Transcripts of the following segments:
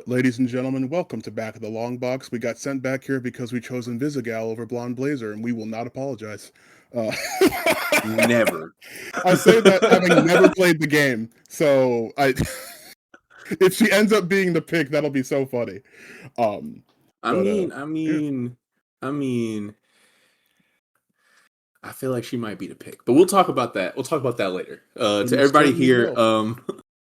Ladies and gentlemen, welcome to Back of the Long Box. We got sent back here because we chose Invisigal over Blonde Blazer, and we will not apologize. Uh, Never. I say that having never played the game, so if she ends up being the pick, that'll be so funny. Um, I but mean, I yeah, mean, I mean, I feel like she might be the pick, but we'll talk about that. We'll talk about that later. To we everybody certainly here, will.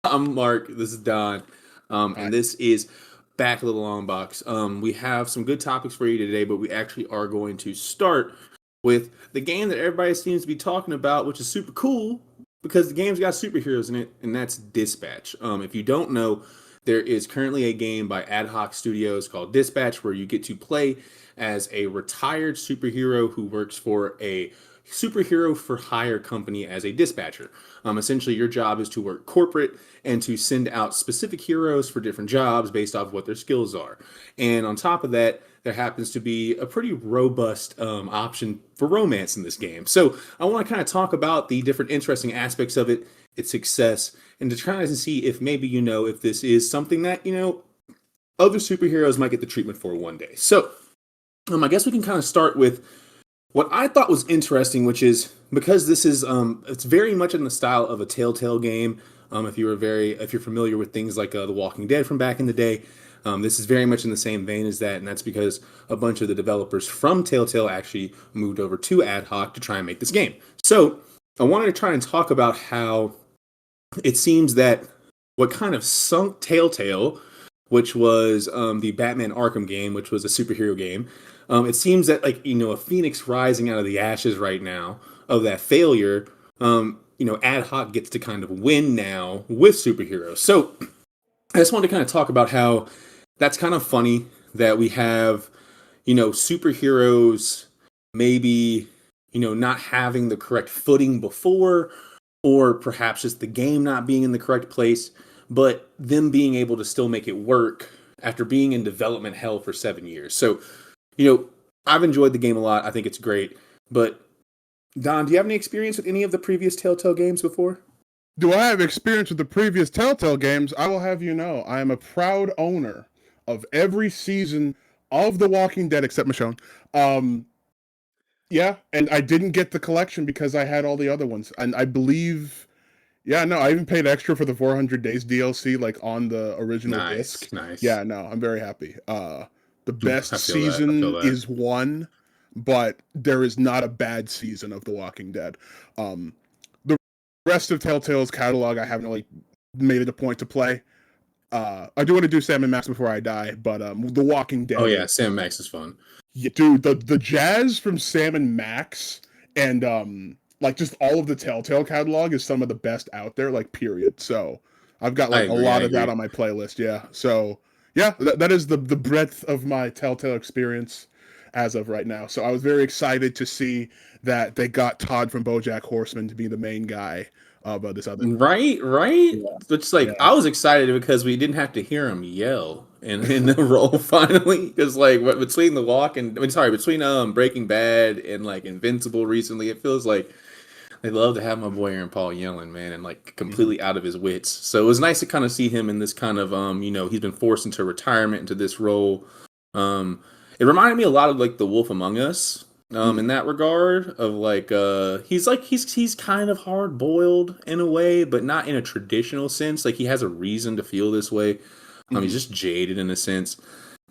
I'm Mark. This is Don, Hi. and this is Back of the Long Box. We have some good topics for you today, but we actually are going to start with the game that everybody seems to be talking about, which is super cool because the game's got superheroes in it, and that's Dispatch. If you don't know, there is currently a game by AdHoc Studios called Dispatch where you get to play as a retired superhero who works for a superhero for hire company as a dispatcher. Essentially, your job is to work corporate and to send out specific heroes for different jobs based off what their skills are. And on top of that, there happens to be a pretty robust option for romance in this game. So I want to kind of talk about the different interesting aspects of it, its success, and to try to see if maybe if this is something that other superheroes might get the treatment for one day. So I guess we can kind of start with what I thought was interesting, which is because this is it's very much in the style of a Telltale game. If you're familiar with things like The Walking Dead from back in the day, this is very much in the same vein as that, and that's because a bunch of the developers from Telltale actually moved over to AdHoc to try and make this game. So I wanted to try and talk about how it seems that what kind of sunk Telltale, which was the Batman Arkham game, which was a superhero game. It seems that a phoenix rising out of the ashes right now of that failure. AdHoc gets to kind of win now with superheroes. So I just wanted to kind of talk about how that's kind of funny that we have superheroes maybe not having the correct footing before, or perhaps just the game not being in the correct place, but them being able to still make it work after being in development hell for 7 years. So, I've enjoyed the game a lot. I think it's great. But Don, do you have any experience with any of the previous Telltale games before? Do I have experience with the previous Telltale games? I will have you know, I am a proud owner of every season of The Walking Dead except Michonne. Um, Yeah, and I didn't get the collection because I had all the other ones. And I believe, yeah, no, I even paid extra for the 400 days DLC, like on the original Nice, disc. nice. Yeah, no, I'm very happy. The best I feel that. I feel season that. is one, but there is not a bad season of The Walking Dead. The rest of Telltale's catalog, I haven't really made it a point to play. I do want to do Sam and Max before I die, but The Walking Oh Dead yeah, is, Sam Max is fun. yeah, dude, the jazz from Sam and Max and like just all of the Telltale catalog is some of the best out there, like period. So I've got I like a agree. I lot of that agree. on my playlist. Yeah. So yeah, that is the breadth of my Telltale experience as of right now. So I was very excited to see that they got Todd from BoJack Horseman to be the main guy of this other. Right, right. Yeah. It's like Yeah. I was excited because we didn't have to hear him yell in the role finally. Because between the walk and between Breaking Bad and like Invincible recently, it feels like they love to have my boy Aaron Paul yelling, man, and like Mhm. completely out of his wits. So it was nice to kind of see him in this kind of he's been forced into retirement into this role. It reminded me a lot of like The Wolf Among Us. In Mm. that regard, of he's kind of hard boiled in a way, but not in a traditional sense. Like he has a reason to feel this way. He's Mhm. just jaded in a sense,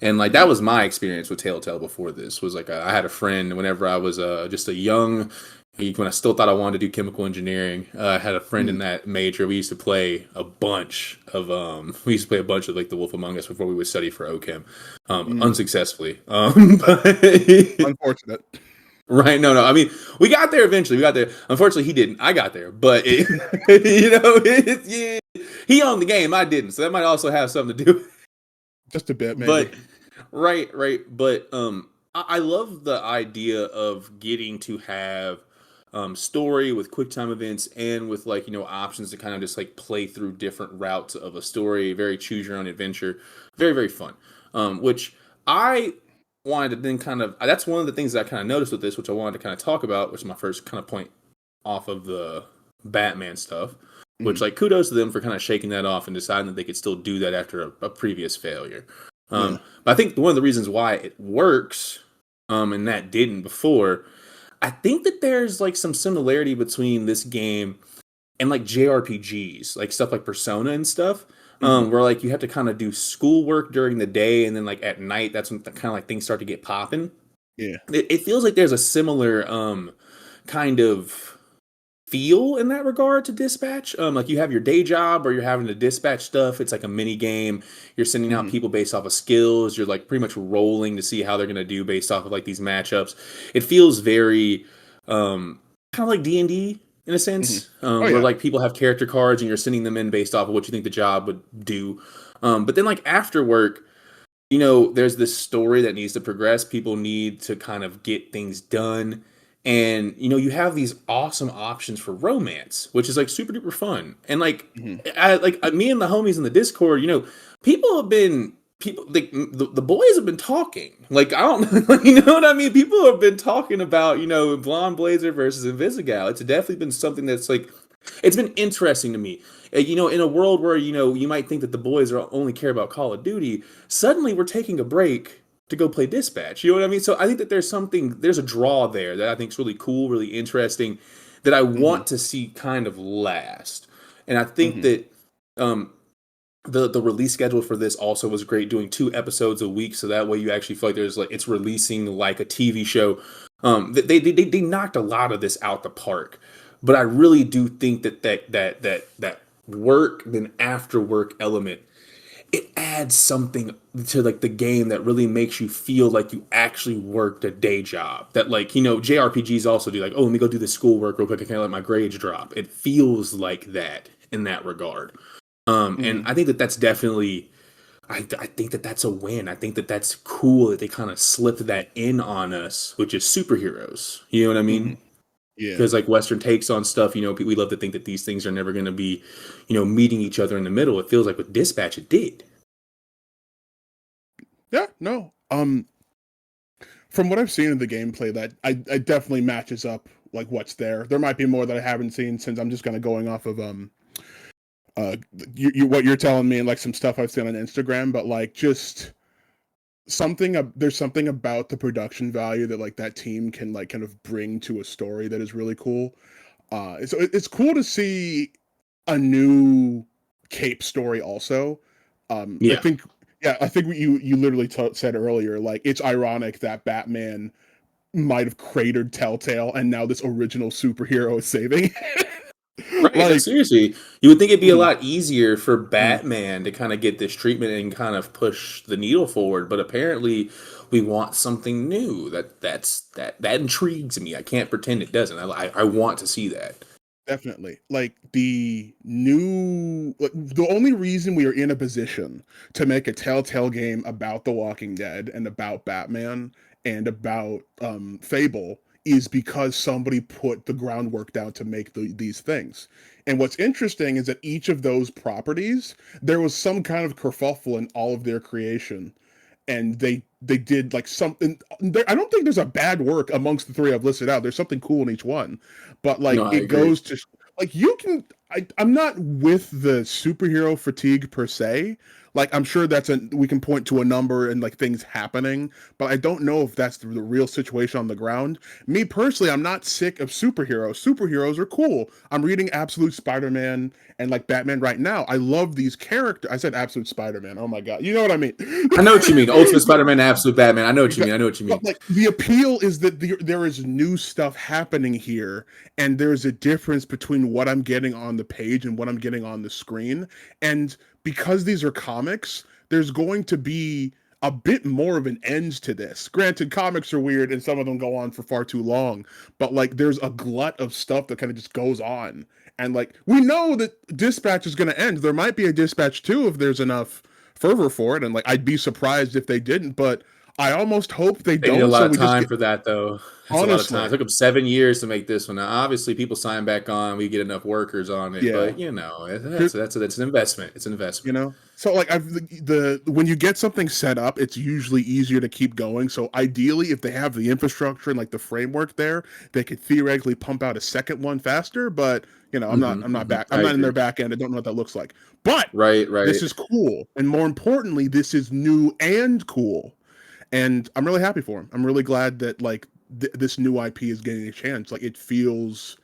and like that was my experience with Telltale before this. Was like I had a friend whenever I was just a young, when I still thought I wanted to do chemical engineering. I had a friend in Mm. that major. We used to play a bunch of like The Wolf Among Us before we would study for OChem, Mm. unsuccessfally. Uh, But Unfortunate. right, no, no. I mean, we got there eventually. We got there. Unfortunately, he didn't. I got there, but yeah, he owned the game. I didn't, so that might also have something to do. Just a bit, maybe. But right, right. But I love the idea of getting to have story with quick time events and with options to kind of just like play through different routes of a story. Very choose your own adventure. Very very fun. Which I wanted to then kind of that's one of the things that I kind of noticed with this, which I wanted to kind of talk about, which is my first kind of point off of the Batman stuff. which Mhm. like kudos to them for kind of shaking that off and deciding that they could still do that after a previous failure. Yeah. But I think one of the reasons why it works, and that didn't before, I think that there's like some similarity between this game and like JRPGs, like stuff like Persona and stuff, Mhm. where like you have to kind of do schoolwork during the day and then like at night, that's when kind of like things start to get popping. Yeah. It feels like there's a similar kind of feel in that regard to dispatch. Like you have your day job or you're having to dispatch stuff. It's like a mini game. You're sending out Mhm. people based off of skills. You're like pretty much rolling to see how they're gonna do based off of like these matchups. It feels very kind of like D&D in a Mhm. sense, Oh where yeah. like people have character cards and you're sending them in based off of what you think the job would do. But then like after work, there's this story that needs to progress. People need to kind of get things done. And, you have these awesome options for romance, which is like super duper fun. And like, Mhm. me and the homies in the Discord, people have been, people, like, the boys have been talking. Like, I don't, you know what I mean? People have been talking about, Blonde Blazer versus Invisigal. It's definitely been something that's like, it's been interesting to me. In a world where, you might think that the boys are only care about Call of Duty, suddenly we're taking a break to go play dispatch. You know what I mean? So I think that there's a draw there that I think is really cool, really interesting, that I Mhm. want to see kind of last. And I think Mhm. that um, the release schedule for this also was great, doing 2 episodes a week, so that way you actually feel like there's like it's releasing like a TV show. They knocked a lot of this out the park, but I really do think that work then after work element, it adds something to like the game that really makes you feel like you actually worked a day job. That like JRPGs also do, like, oh, let me go do the schoolwork real quick. I can't let my grades drop. It feels like that in that regard. And Mhm. I think that that's definitely. I think that that's a win. I think that that's cool that they kind of slipped that in on us, which is superheroes. You know what I mean? Mhm. Yeah. Because like Western takes on stuff, we love to think that these things are never going to be, meeting each other in the middle. It feels like with Dispatch, it did. Yeah. No. From what I've seen in the gameplay, that I definitely matches up like what's there. There might be more that I haven't seen since I'm just kind of going off of uh you what you're telling me and like some stuff I've seen on Instagram, but like just there's something about the production value that like that team can like kind of bring to a story that is really cool. So it's cool to see a new Cape story also. I Yeah. think yeah, I think what you literally said earlier, like it's ironic that Batman might have cratered Telltale and now this original superhero is saving. Right. Like Like seriously, you would think it'd be a mhm, lot easier for mhm. Batman to kind of get this treatment and kind of push the needle forward, but apparently we want something new. That intrigues me. I can't pretend it doesn't. I want to see that. Definitely. Like the only reason we are in a position to make a Telltale game about The Walking Dead and about Batman and about Fable is because somebody put the groundwork down to make these things. And what's interesting is that each of those properties, there was some kind of kerfuffle in all of their creation, and they did like something I don't think there's a bad work amongst the three I've listed out. There's something cool in each one, but No, like I it agree. goes to like you can I'm not with the superhero fatigue per se. Like I'm sure we can point to a number and like things happening, but I don't know if that's the real situation on the ground. Me personally, I'm not sick of superheroes. Superheroes are cool. I'm reading Absolute Spider-Man and like Batman right now. I love these characters. I said Absolute Spider-Man. Oh my god. You know what I mean? I know what you mean. Ultimate But Spider-Man, Absolute Batman. I know what you exactly. mean. I know what you But mean. like the appeal is that there is new stuff happening here, and there's a difference between what I'm getting on the page and what I'm getting on the screen. And because these are comics, there's going to be a bit more of an end to this. Granted, comics are weird and some of them go on for far too long, but like there's a glut of stuff that kind of just goes on. And like we know that Dispatch is going to end. There might be a Dispatch 2 if there's enough fervor for it, and like I'd be surprised if they didn't, but I almost hope they They need a don't, lot so of we just time get for that, though. It's a lot of time. It honestly. took them 7 years to make this one. Now, obviously, people sign back on. We get enough workers on it, Yeah. but Here- that's an investment. It's an investment. So like I've the when you get something set up, it's usually easier to keep going. So ideally, if they have the infrastructure and like the framework there, they could theoretically pump out a second one faster. But I'm I not in their agree. back end. I don't know what that looks like. But Right, this right. is cool, and more importantly, this is new and cool, and I'm really happy for him. I'm really glad that like this new IP is getting a chance. Like it feels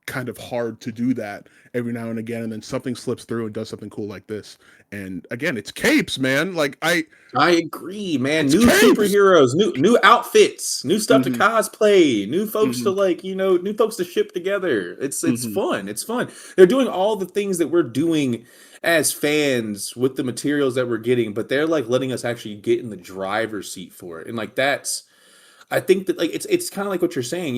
kind of hard to do that every now and again, and then something slips through and does something cool like this. And again, it's capes, man. I agree, man. it's New capes. superheroes, new outfits, new stuff to Mm-hmm. cosplay, new folks to Mm-hmm. new folks to ship together. It's Mm-hmm. fun. It's fun. They're doing all the things that we're doing as fans with the materials that we're getting, but they're like letting us actually get in the driver's seat for it. And like that's I think that like it's kind of like what you're saying.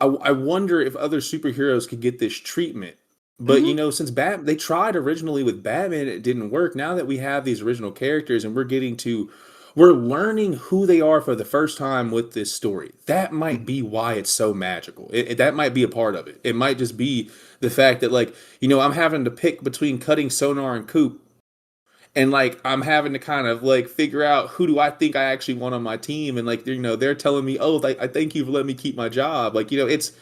I wonder if other superheroes could get this treatment. But Mm-hmm. since they tried originally with Batman, it didn't work. Now that we have these original characters and we're learning who they are for the first time with this story. That might Mm-hmm. be why it's so magical. That might be a part of it. It might just be the fact that I'm having to pick between cutting Sonar and Coop, and like I'm having to kind of like figure out who do I think I actually want on my team, and like they're telling me, oh, I thank you for letting me keep my job. It's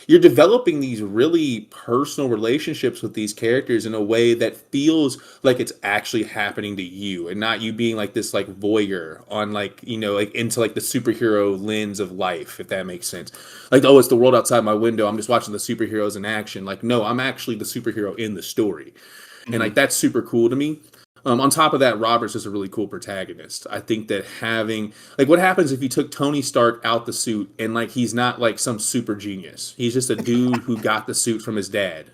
you're developing these really personal relationships with these characters in a way that feels like it's actually happening to you, and not you being like this like voyeur on like into like the superhero lens of life, if that makes sense. Like, oh, it's the world outside my window, I'm just watching the superheroes in action. Like, no, I'm actually the superhero in the story, and Mm-hmm. like that's super cool to me. On top of that, Robert's is a really cool protagonist. I think that having like what happens if you took Tony Stark out the suit and like he's not like some super genius. He's just a dude who got the suit from his dad.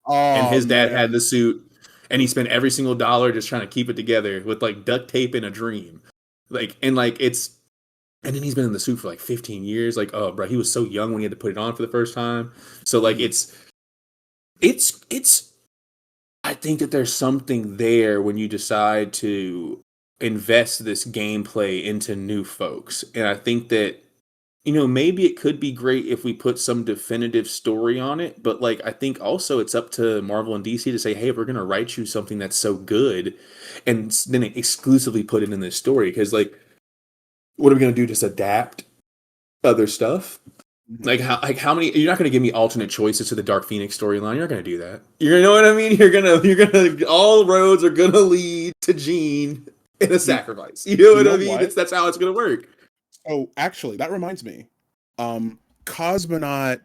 And Oh his dad had man. the suit and he spent every single dollar just trying to keep it together with like duct tape and a dream. And then he's been in the suit for like 15 years. Like, oh bro, he was so young when he had to put it on for the first time. So like Mm-hmm. it's I think that there's something there when you decide to invest this gameplay into new folks. And I think that, maybe it could be great if we put some definitive story on it. But like, I think also it's up to Marvel and DC to say, hey, we're going to write you something that's so good and then exclusively put it in this story. Because, like, what are we going to do? Just adapt other stuff? Mm-hmm. How many? You're not going to give me alternate choices to the Dark Phoenix storyline. You're not going to do that. You know what I mean? You're gonna. All roads are going to lead to Jean in a You, sacrifice. You know you what I know mean? what? That's how it's going to work. Oh, actually, that reminds me. Cosmonaut.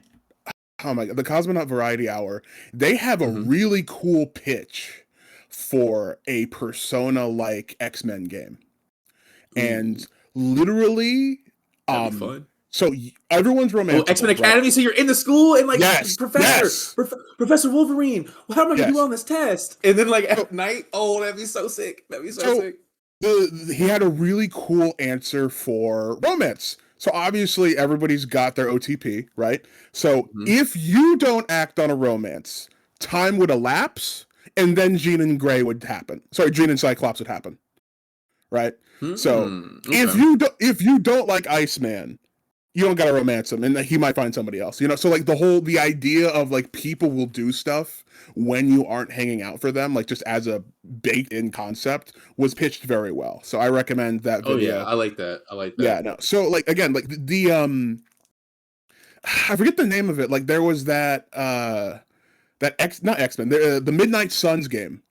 Oh my god, the Cosmonaut Variety Hour. They have a Hmm. really cool pitch for a Persona like X-Men game. Ooh, And literally that'd be um fun. so everyone's Oh, X Men romanceable, right? Academy. So you're in the school and like Yes, Professor, yes, Professor Wolverine. Well, how am I going to do yes. on this test? And then like So at night, oh, that'd be so sick. That'd be so so sick. he had a really cool answer for romance. So obviously everybody's got their OTP, right? So Hmm. if you don't act on a romance, time would elapse, and then Jean and Grey would happen. Sorry, Jean and Cyclops would happen, right? So Okay. if you don't like Iceman, you don't gotta romance him, and he might find somebody else. So like the idea of like people will do stuff when you aren't hanging out for them, like just as a baked in concept, was pitched very well. So I recommend that Oh yeah, video. I like that. I like Yeah, that. no. So like again, like I forget the name of it. Like there was that not X-Men, the Midnight Suns game.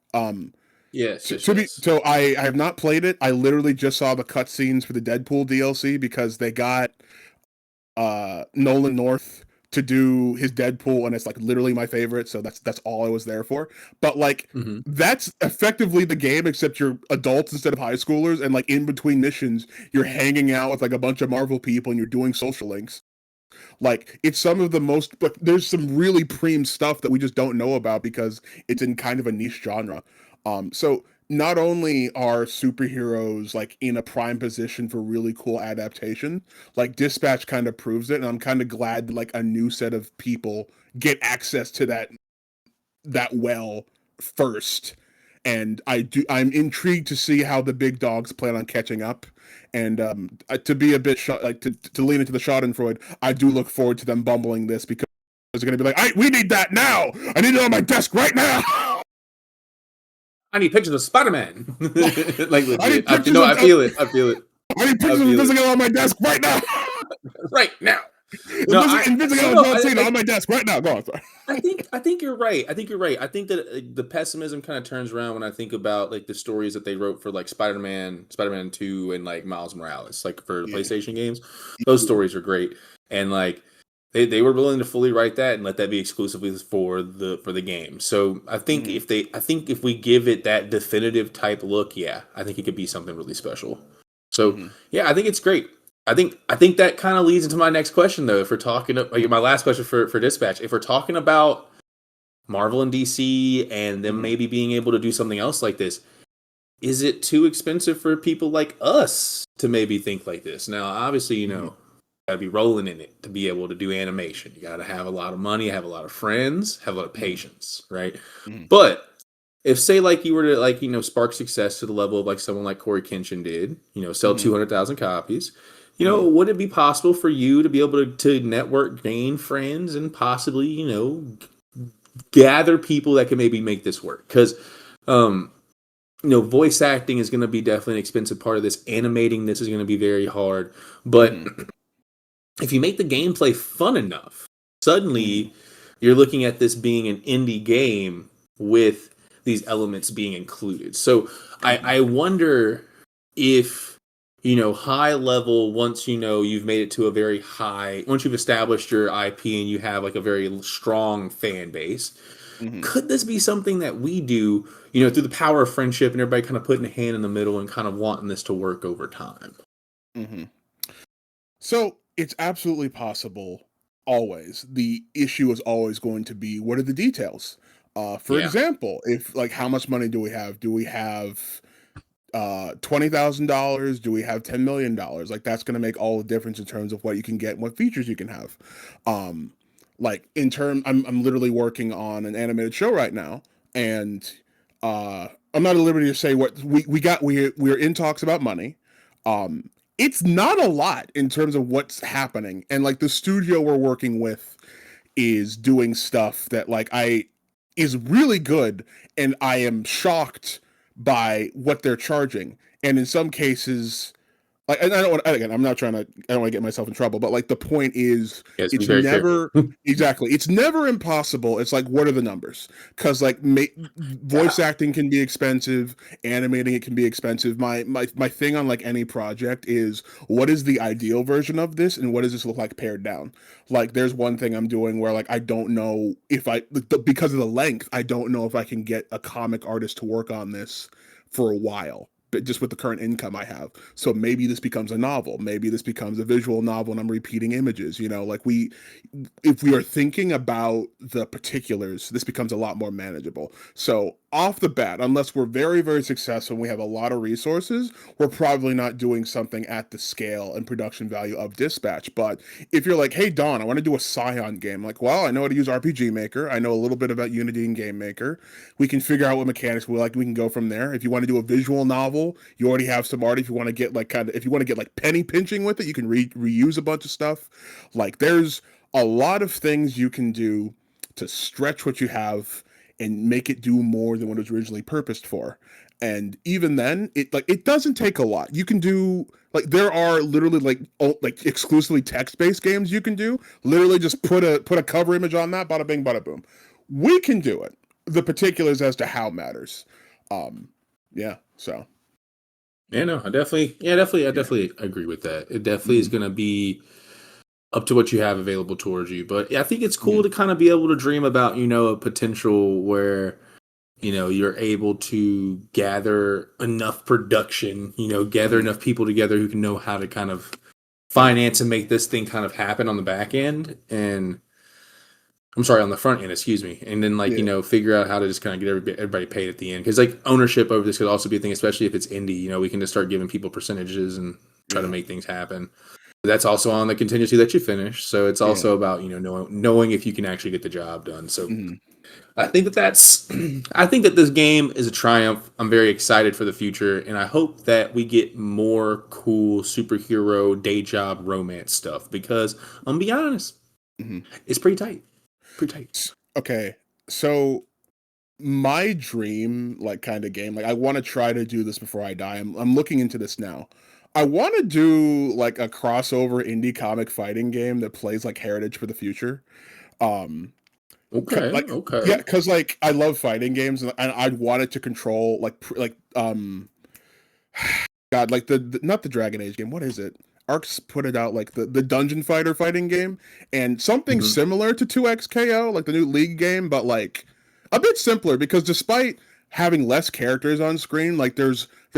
Yes, yes, yes. So I have not played it. I literally just saw the cutscenes for the Deadpool DLC because they got Nolan North to do his Deadpool, and it's like literally my favorite. So that's all I was there for. But like Hmm. that's effectively the game, except you're adults instead of high schoolers, and like in between missions, you're hanging out with like a bunch of Marvel people, and you're doing social links. Like it's some of the most, but there's some really preem stuff that we just don't know about because it's in kind of a niche genre. So not only are superheroes like in a prime position for really cool adaptation, like Dispatch kind of proves it, and I'm kind of glad like a new set of people get access to that well first, and I'm intrigued to see how the big dogs plan on catching up. And to be a bit to lean into the Schadenfreude, I do look forward to them bumbling this because they're going to be like, we need that now. I need it on my desk right now. I need pictures of Spider-Man. Like legit. I need I pictures feel it. I feel it. I need pictures of Invisible on my desk right now. Right now. No, Invisible John Cena on my desk right now. Go on, sorry. I think you're right. I think that the pessimism kind of turns around when I think about like the stories that they wrote for like Spider-Man 2, and like Miles Morales, like for the PlayStation games. Those stories are great, and like they were willing to fully write that and let that be exclusively for the game. So I think if we give it that definitive type look, I think it could be something really special. So I think it's great. I think that kind of leads into my next question, though. If we're talking, my last question for Dispatch, if we're talking about Marvel and DC and them maybe being able to do something else like this, is it too expensive for people like us to maybe think like this? Now, obviously, you gotta be rolling in it to be able to do animation. You gotta have a lot of money, have a lot of friends, have a lot of patience, right? But if say like you were to spark success to the level of like someone like Corey Kenshin did, sell 200,000 copies. Would it be possible for you to be able to network, gain friends, and possibly, gather people that can maybe make this work? Because, voice acting is going to be definitely an expensive part of this. Animating this is going to be very hard. But if you make the gameplay fun enough, suddenly you're looking at this being an indie game with these elements being included. So I wonder if high level, once you've made it to a very high, once you've established your IP and you have like a very strong fan base, could this be something that we do, through the power of friendship and everybody kind of putting a hand in the middle and kind of wanting this to work over time? So it's absolutely possible. Always. The issue is always going to be, what are the details? For example, if like, how much money do we have? Do we have $20,000? Do we have $10 million? Like, that's going to make all the difference in terms of what you can get and what features you can have. Like I'm literally working on an animated show right now, and I'm not at liberty to say what we're in talks about money. It's not a lot in terms of what's happening, and like the studio we're working with is doing stuff that is really good, and I am shocked by what they're charging. And in some cases, like, and I'm not trying to, I don't want to get myself in trouble, but like the point is, it's never exactly, it's never impossible. It's like, what are the numbers? Because like voice acting can be expensive, animating it can be expensive. My thing on like any project is, what is the ideal version of this, and what does this look like pared down? Like, there's one thing I'm doing where like I don't know if because of the length, I don't know if I can get a comic artist to work on this for a while, just with the current income I have. So maybe this becomes a novel. Maybe this becomes a visual novel and I'm repeating images. Like if we are thinking about the particulars, this becomes a lot more manageable. So off the bat, unless we're very, very successful and we have a lot of resources, we're probably not doing something at the scale and production value of Dispatch. But if you're like, hey, Don, I want to do a Scion game, like, well, I know how to use RPG Maker. I know a little bit about Unity and Game Maker. We can figure out what mechanics we like. We can go from there. If you want to do a visual novel, you already have some art. If you want to get if you want to get like penny pinching with it, you can reuse a bunch of stuff. Like, there's a lot of things you can do to stretch what you have and make it do more than what it was originally purposed for. And even then, it doesn't take a lot. You can do, like, there are literally like exclusively text-based games you can do. Literally just put a cover image on that, bada bing, bada boom. We can do it. The particulars as to how matters. So. Yeah, no, I definitely agree with that. It definitely is going to be up to what you have available towards you. But I think it's cool to kind of be able to dream about, a potential where, you're able to gather enough production, gather enough people together who can know how to kind of finance and make this thing kind of happen on the back end. And I'm sorry, on the front end, excuse me. And then figure out how to just kind of get everybody paid at the end. Because like ownership over this could also be a thing, especially if it's indie, we can just start giving people percentages and try to make things happen. That's also on the contingency that you finish. So it's also about, knowing if you can actually get the job done. So I think that that's. I think that this game is a triumph. I'm very excited for the future, and I hope that we get more cool superhero day job romance stuff. Because I'm gonna be honest, Mhm. it's pretty tight. Pretty tight. Okay, so my dream, like, kind of game, like, I want to try to do this before I die. I'm looking into this now. I want to do like a crossover indie comic fighting game that plays like Heritage for the Future. Um, Okay. like, yeah, Okay. because like I love fighting games, and I'd want it to control like God, like the not the Dragon Age game. What is it? Arcs put it out like the Dungeon Fighter fighting game, and something Hmm. similar to 2XKO, like the new League game, but like a bit simpler because despite having less characters on screen, like there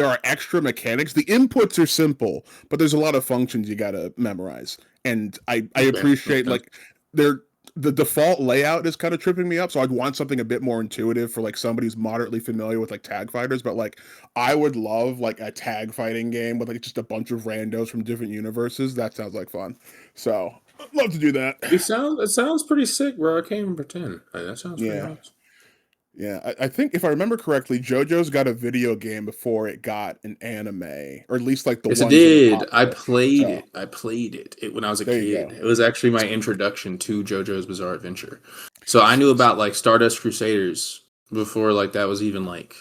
are extra mechanics. The inputs are simple, but there's a lot of functions you gotta memorize. And I Okay. Makes appreciate sense. like they're the default layout is kind of tripping me up, so I'd want something a bit more intuitive for like somebody who's moderately familiar with like tag fighters. But like I would love like a tag fighting game with like just a bunch of randos from different universes. That sounds like fun. So I'd love to do that. It sounds pretty sick, bro. I can't even pretend. Like, that sounds pretty Yeah. awesome. Yeah. I think if I remember correctly, JoJo's got a video game before it got an anime, or at least like the Yes, it ones that are did. I popular. played So it. I played it when I was a there you kid. go. It was actually my introduction to JoJo's Bizarre Adventure. So I knew about like Stardust Crusaders before like that was even like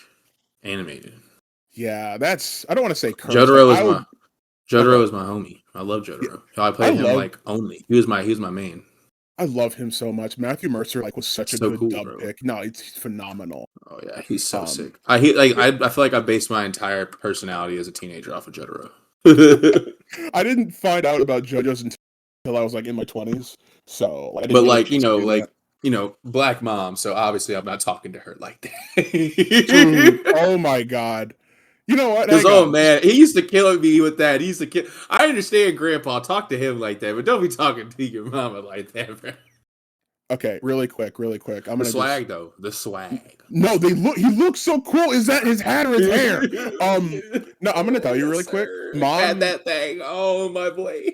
animated. Yeah, that's I don't want to say cursed. Like Jotaro is I my would Jotaro okay. is my homie. I love Yeah, Jotaro. I I played him love like only. He was my main. I love him so much. Matthew Mercer like was such a So good cool, dub bro. pick. No, he's phenomenal. Oh yeah, he's so Um, sick. I feel like I based my entire personality as a teenager off of Jotaro. But I didn't find out about JoJo's until I was like in my 20s, so like, I didn't get a like, chance to do that. black mom, so obviously I'm not talking to her like Dude, that. oh my god. You know what? Cause Hang oh on. man, he used to kill me with that. He used to kill. I understand, Grandpa, talk to him like that, but don't be talking to your mama like that, bro. Okay, really quick. I'm The gonna just swag though, the swag. no. They look. He looks so cool. Is that his hat or his hair? No. I'm gonna Oh tell you yes, really quick. sir. Had Mom that thing. Oh my boy.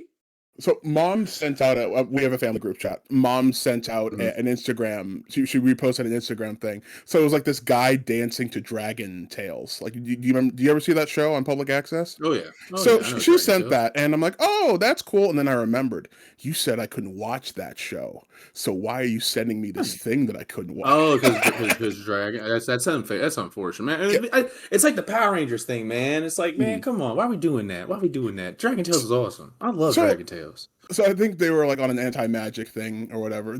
So mom sent out we have a family group chat. Mom sent out Mhm. an Instagram. She reposted an Instagram thing. So it was like this guy dancing to Dragon Tales. Like, do you remember? Do you ever see that show on public access? Oh yeah. Oh So yeah. I know she Dragon sent Tales. that, and I'm like, oh, that's cool. And then I remembered you said I couldn't watch that show. So why are you sending me this thing that I couldn't watch? Oh, because Dragon. That's unfair. That's unfortunate, man. Yeah. It's like the Power Rangers thing, man. It's like, man, Mhm. come on, why are we doing that? Why are we doing that? Dragon Tales is awesome. I love So Dragon Tales. so I think they were like on an anti magic thing or whatever.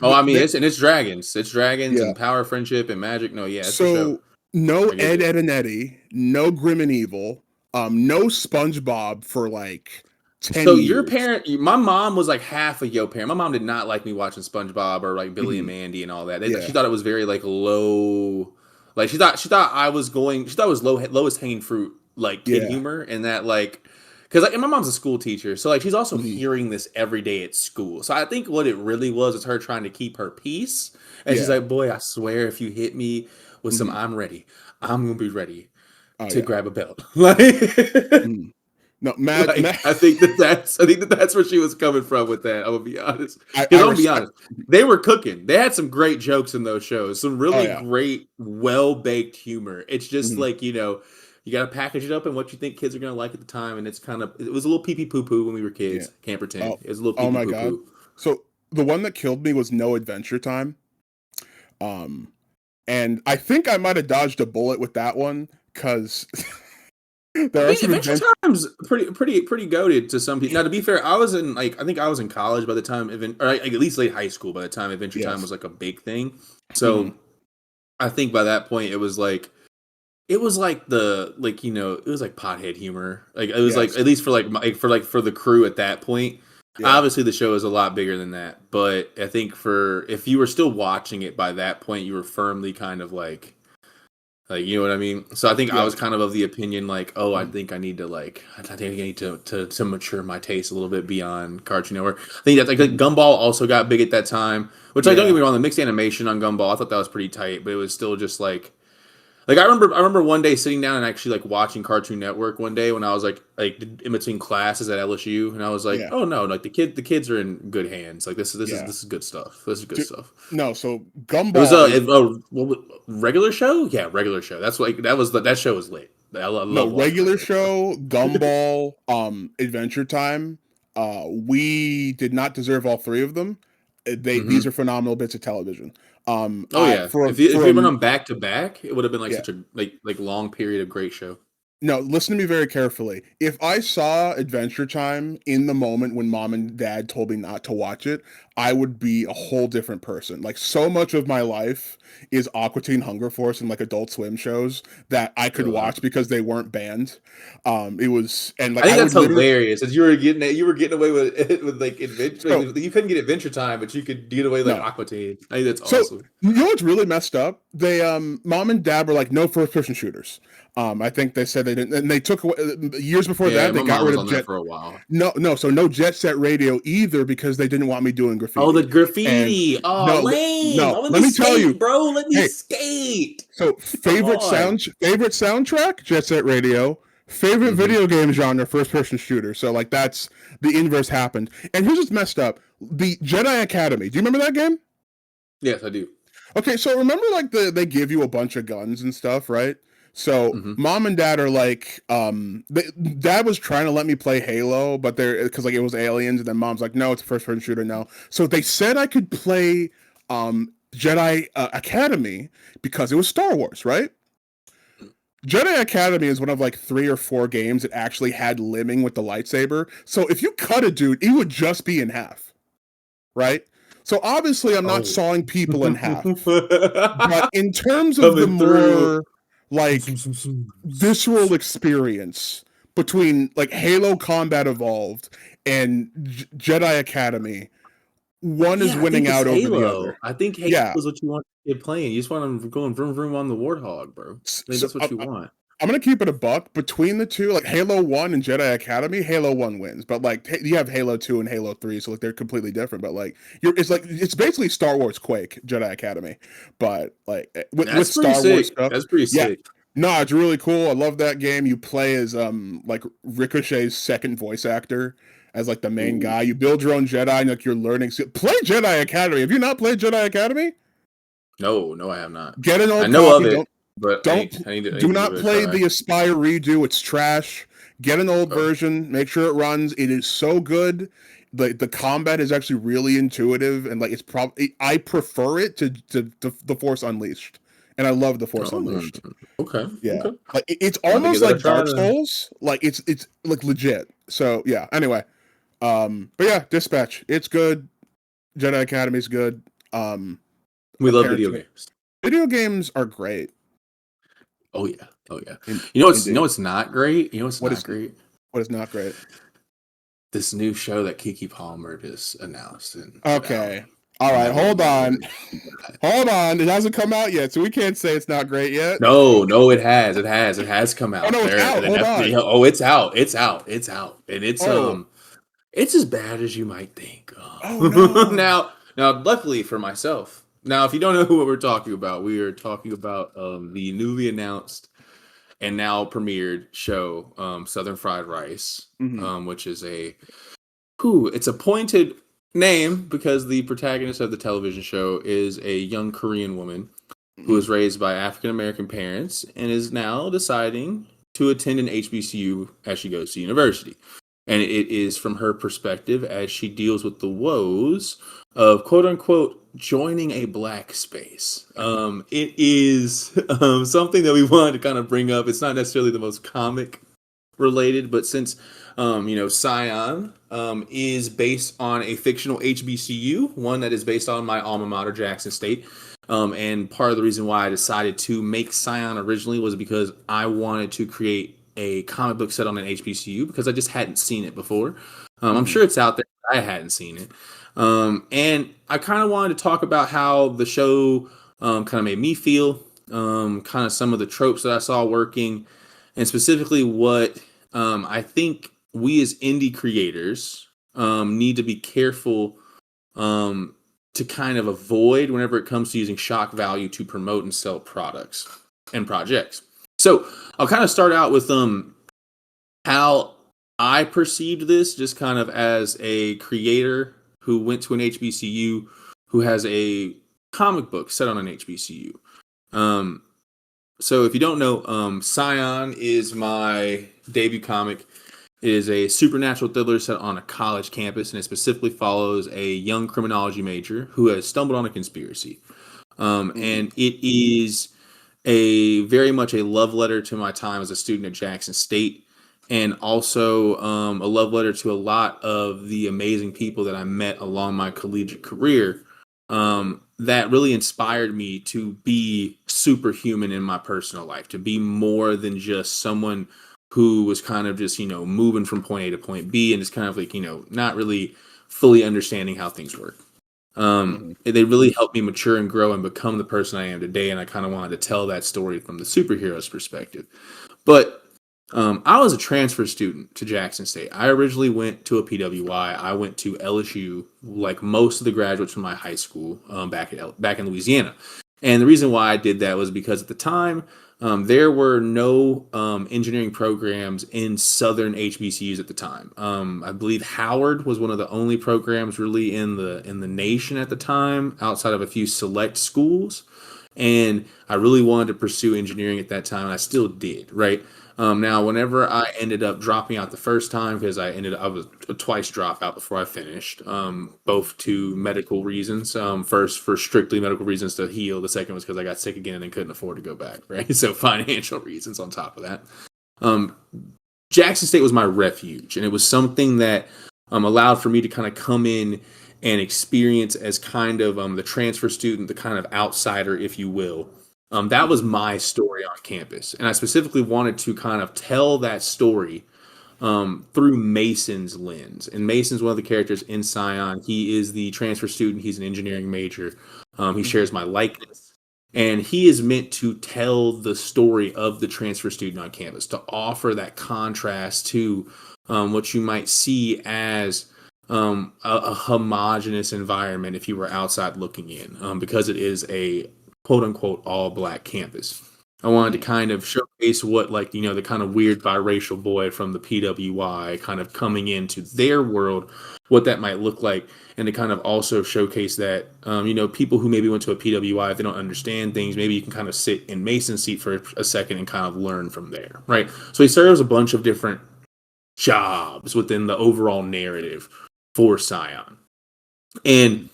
Oh, I mean, They it's dragons. It's dragons yeah. and power, friendship, and magic. No, yeah, it's for sure. So no I get Ed, it. Ed and Eddie, no Grim and Evil, no SpongeBob for like 10 So your years. parent, my mom was like half of your parent. My mom did not like me watching SpongeBob or like Billy and Mhm. Mandy and all that. She Yeah, thought it was very like low. Like she thought I was going. She thought it was lowest hanging fruit like kid yeah, humor and that like because like and my mom's a school teacher, so like she's also mhm, hearing this every day at school. So I think what it really was is her trying to keep her peace. And she's yeah, like, "Boy, I swear, if you hit me with some, mhm. I'm ready. I'm gonna be ready Oh to yeah. grab a belt." Like. Mhm. No, Like I think that that's where she was coming from with that. I'm gonna be honest, because I I'm gonna be respect. honest, they were cooking. They had some great jokes in those shows, some Oh really yeah. great, well baked humor. It's just Mhm. like you got to package it up in what you think kids are gonna like at the time, and it was a little pee pee poo poo when we were Yeah. kids. Can't pretend Oh, it was a little pee oh pee my poo God. poo. So the one that killed me was No Adventure Time. Um, and I think I might have dodged a bullet with that one because I there are mean, some Adventure adventure. Time's pretty goaded to some people. Now, to be fair, I think I was in college by the time or like, at least late high school by the time Adventure Time Yes. was like a big thing. Mhm. So I think by that point it was like the like it was like pothead humor. Like it was like Yes. at least for for the crew at that point. Yeah. Obviously, the show is a lot bigger than that, but I think for if you were still watching it by that point, you were firmly kind of like you know what I mean. So I think I Yeah. was kind of the opinion like, oh, I Mhm. think I think I need to mature my taste a little bit beyond Cartoon Network. I think that's like Mhm. Gumball also got big at that time, which like don't get Yeah. me wrong, the mixed animation on Gumball I thought that was pretty tight, but it was still just Like I remember one day sitting down and actually like watching Cartoon Network one day when I was like in between classes at LSU, and I was like, Yeah, oh no, like the kids are in good hands. Like yeah. this is good stuff. This is good Dude, stuff. no, so It was Gumball is regular show. Yeah, regular show. That's like that show was lit. I no love watching regular regular show. show, Gumball, Adventure Time. We did not deserve all three of them. These Hmm. are phenomenal bits of television. Oh I yeah, if for you run them back to back, it would have been like yeah. such a like long period of great show. No, listen to me very carefully. If I saw Adventure Time in the moment when mom and dad told me not to watch it, I would be a whole different person. Like so much of my life is Aqua Teen Hunger Force and like Adult Swim shows that I could Feel that. watch because they weren't banned. It was and I like think I would that's literally hilarious. As you were getting away with it with like adventure. so Like, you couldn't get Adventure Time, but you could get away like no. Aqua Teen. I think that's So awesome. you know what's really messed up? They mom and dad were like no first person shooters. I think they said they didn't, and they took away years before Yeah, that my they got mom rid was of on that Jet. for a while. No, so no Jet Set Radio either because they didn't want me doing Oh, the graffiti. And graffiti. Oh, no, lame. no, Oh, let let me me tell you. skate, bro. Let me Hey, skate. so Come on. favorite soundtrack, Jet Set Radio. Favorite Hmm. video game genre, first person shooter. So like that's the inverse happened. And here's what's messed up: the Jedi Academy. Do you remember that game? Yes, I do. Okay, so remember like they give you a bunch of guns and stuff, right? So Hmm. mom and dad are like, dad was trying to let me play Halo, but they're because like it was aliens, and then mom's like, no, it's a first person shooter now. So they said I could play Jedi Academy because it was Star Wars, right? Jedi Academy is one of like 3 or 4 games that actually had limbing with the lightsaber. So if you cut a dude, it would just be in half, right? So obviously I'm not Oh. sawing people in half. But in terms of the Coming through. more like visceral experience between like Halo Combat Evolved and Jedi Academy, one is Yeah, I think winning it's out over the Halo. other. I think Halo Yeah. is what you want to get playing. You just want them going vroom vroom on the Warthog, bro. I think So that's what you want. I'm gonna keep it a buck between the two, like Halo 1 and Jedi Academy. Halo 1 wins, but like you have Halo 2 and Halo 3, so like they're completely different. But like it's basically Star Wars Quake Jedi Academy, but like with That's pretty Star Wars sick. stuff. That's pretty Yeah, sick. no, it's really cool. I love that game. You play as like Ricochet's second voice actor as like the main Ooh. guy. You build your own Jedi and like you're learning. Play Jedi Academy. Have you not played Jedi Academy? No, no, I have not. Get an I old know of copy. it, but Don't I do need to give not it a play try. the Aspire redo. It's trash. Get an old Okay. version. Make sure it runs. It is so good. The combat is actually really intuitive and like it's probably I prefer it to the Force Unleashed, and I love the Force Oh, Unleashed. okay. Yeah, Okay. like it's I'm about to give almost that a like try Dark then. Souls. Like it's like legit. So yeah. Anyway, but yeah, Dispatch. It's good. Jedi Academy's good. We My love parents. video games. Video games are great. Oh yeah. Oh yeah. In, You know indeed. what's not great? You know what's What not is great? what is not great? This new show that Kiki Palmer just announced and put out. Okay. All And right. that little Hold on. bird. Hold on. It hasn't come out yet, so we can't say it's not great yet. No, no, it has. It has. It has come Oh out. no, it's There out. and Hold on. oh, it's out. It's out. It's out. And Oh. it's as bad as you might think. Oh no. Now, luckily for myself. Now, if you don't know what we're talking about, we are talking about the newly announced and now premiered show, Southern Fried Rice, Hmm. which is it's a pointed name because the protagonist of the television show is a young Korean woman who Hmm. was raised by African American parents and is now deciding to attend an HBCU as she goes to university. And it is from her perspective as she deals with the woes of quote unquote joining a black space. It is something that we wanted to kind of bring up. It's not necessarily the most comic related, but since Scion is based on a fictional HBCU, one that is based on my alma mater, Jackson State. And part of the reason why I decided to make Scion originally was because I wanted to create a comic book set on an HBCU because I just hadn't seen it before. I'm Hmm. sure it's out there, but I hadn't seen it. And I kind of wanted to talk about how the show kind of made me feel, kind of some of the tropes that I saw working, and specifically what I think we as indie creators need to be careful to kind of avoid whenever it comes to using shock value to promote and sell products. and projects. So I'll kind of start out with how I perceived this, just kind of as a creator who went to an HBCU, who has a comic book set on an HBCU. So if you don't know, Scion is my debut comic. It is a supernatural thriller set on a college campus, and it specifically follows a young criminology major who has stumbled on a conspiracy. And it is a very much a love letter to my time as a student at Jackson State, and also a love letter to a lot of the amazing people that I met along my collegiate career, that really inspired me to be superhuman in my personal life, to be more than just someone who was kind of just, moving from point A to point B and just kind of like, not really fully understanding how things work. They really helped me mature and grow and become the person I am today. And I kind of wanted to tell that story from the superhero's perspective. But I was a transfer student to Jackson State. I originally went to a PWI. I went to LSU, like most of the graduates from my high school, back in Louisiana. And the reason why I did that was because at the time, there were no engineering programs in southern HBCUs at the time. I believe Howard was one of the only programs really in the nation at the time, outside of a few select schools. And I really wanted to pursue engineering at that time, and I still did, right? Now, whenever I ended up dropping out the first time, because I was a twice dropout before I finished, both to medical reasons. First, for strictly medical reasons to heal. The second was because I got sick again and then couldn't afford to go back, right? So financial reasons on top of that. Jackson State was my refuge, and it was something that allowed for me to kind of come in and experience as kind of the transfer student, the kind of outsider, if you will. That was my story on campus, and I specifically wanted to kind of tell that story through Mason's lens. And Mason's one of the characters in Scion. He is the transfer student. He's an engineering major. He shares my likeness, and he is meant to tell the story of the transfer student on campus, to offer that contrast to what you might see as a homogenous environment if you were outside looking in, because it is a quote unquote all black campus. I wanted to kind of showcase what, like, the kind of weird biracial boy from the PWI kind of coming into their world, what that might look like, and to kind of also showcase that, people who maybe went to a PWI, if they don't understand things, maybe you can kind of sit in Mason's seat for a second and kind of learn from there, right? So he serves a bunch of different jobs within the overall narrative for Scion. And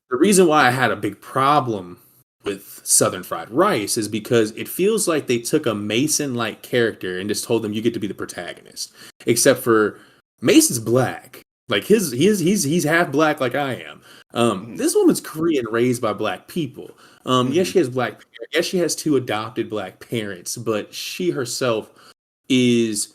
the reason why I had a big problem with Southern Fried Rice is because it feels like they took a Mason-like character and just told them you get to be the protagonist. Except for Mason's black. Like he's half black like I am. This woman's Korean, raised by black people. Yes, she has black parents. Yes, she has two adopted black parents, but she herself is,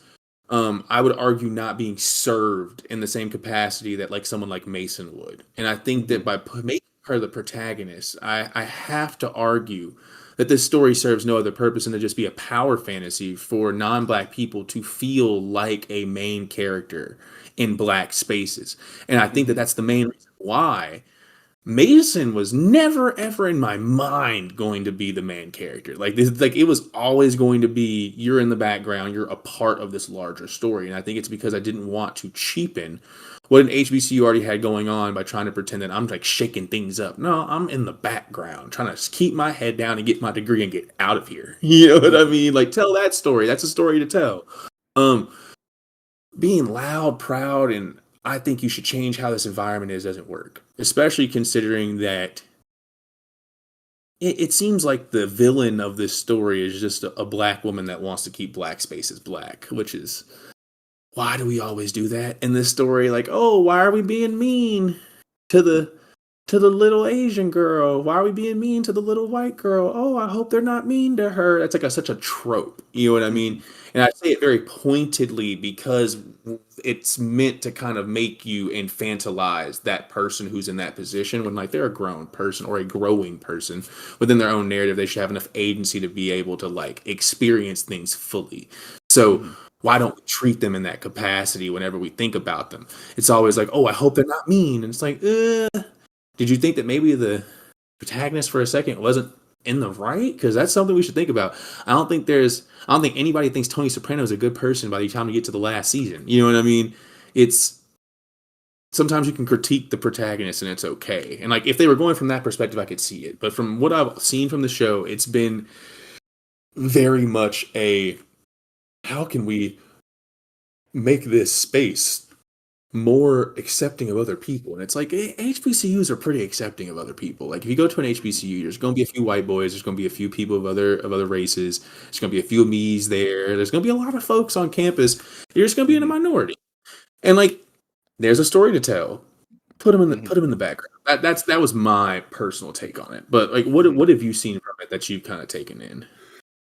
I would argue, not being served in the same capacity that like someone like Mason would. And I think that by making her the protagonist, I have to argue that this story serves no other purpose than to just be a power fantasy for non-black people to feel like a main character in black spaces. And I think that that's the main reason why Mason was never ever in my mind going to be the main character. Like this, like it was always going to be, you're in the background, you're a part of this larger story. And I think it's because I didn't want to cheapen what an HBCU already had going on by trying to pretend that I'm like shaking things up. No, I'm in the background trying to keep my head down and get my degree and get out of here. You know what I mean? Like, tell that story. That's a story to tell. Being loud, proud, and I think you should change how this environment is doesn't work, especially considering that it seems like the villain of this story is just a black woman that wants to keep black spaces black, which is, why do we always do that in this story? Like, oh, why are we being mean to the little Asian girl? Why are we being mean to the little white girl? Oh, I hope they're not mean to her. That's like such a trope. You know what I mean? And I say it very pointedly because it's meant to kind of make you infantilize that person who's in that position, when like they're a grown person or a growing person within their own narrative. They should have enough agency to be able to like experience things fully. So why don't we treat them in that capacity whenever we think about them? It's always like, oh, I hope they're not mean. And it's like, did you think that maybe the protagonist for a second wasn't in the right? Because that's something we should think about. I don't think anybody thinks Tony Soprano is a good person by the time we get to the last season. You know what I mean? It's sometimes you can critique the protagonist and it's okay. And like if they were going from that perspective, I could see it. But from what I've seen from the show, it's been very much a how can we make this space more accepting of other people? And it's like HBCUs are pretty accepting of other people. Like if you go to an HBCU, there's going to be a few white boys, there's going to be a few people of other races, there's going to be a few me's there, there's going to be a lot of folks on campus. You're just going to be in a minority, and like there's a story to tell. Put them in the background. That was my personal take on it. But like, what have you seen from it that you've kind of taken in?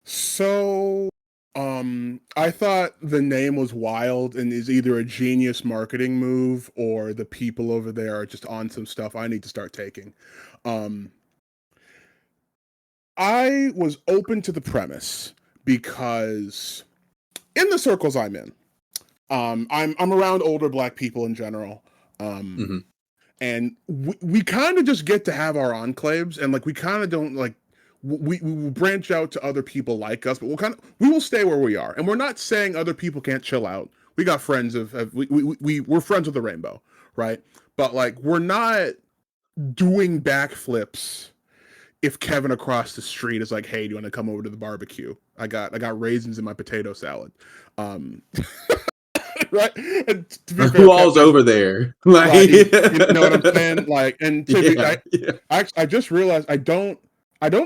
So, I thought the name was wild and is either a genius marketing move or the people over there are just on some stuff I need to start taking. Um, I was open to the premise because in the circles I'm in, I'm around older Black people in general. Mm-hmm. And we kind of just get to have our enclaves, and like we kind of don't like we will branch out to other people like us, but we will stay where we are, and we're not saying other people can't chill out. We got friends we're friends with the rainbow, right? But like we're not doing backflips if Kevin across the street is like, "Hey, do you want to come over to the barbecue? I got raisins in my potato salad." Um, right? And to be fair, Who all's over there? Like, right, you know what I'm saying? Like, and yeah. I just realized I don't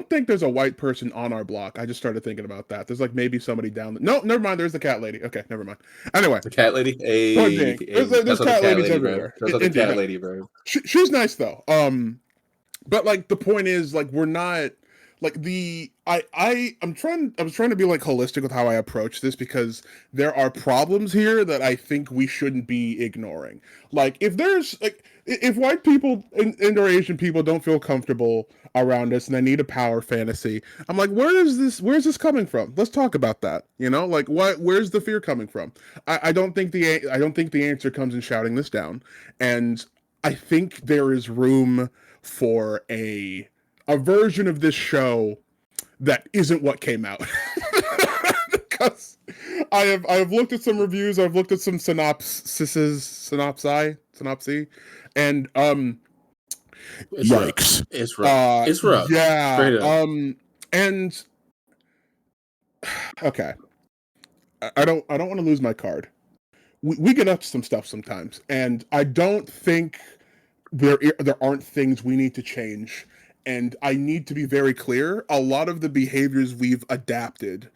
think there's a white person on our block. I just started thinking about that. There's like maybe somebody down there. No, never mind. There's the cat lady. Okay, never mind. Anyway, The cat lady. point being, there's That's not the cat cat ladies lady, bro. everywhere. That's not the Indeed, cat no. lady, bro. She's nice though. But like the point is, like we're not like I was trying to be like holistic with how I approach this because there are problems here that I think we shouldn't be ignoring. Like if white people and or Asian people don't feel comfortable around us and they need a power fantasy, I'm like, where's this coming from? Let's talk about that. You know, like where's the fear coming from? I don't think the answer comes in shouting this down. And I think there is room for a version of this show that isn't what came out. Because I have looked at some reviews, I've looked at some synopsi, and It's yikes. rough. It's rough. It's rough. Yeah. Straight up. And okay. I don't want to lose my card. We get up to some stuff sometimes, and I don't think there aren't things we need to change, and I need to be very clear. A lot of the behaviors we've adapted,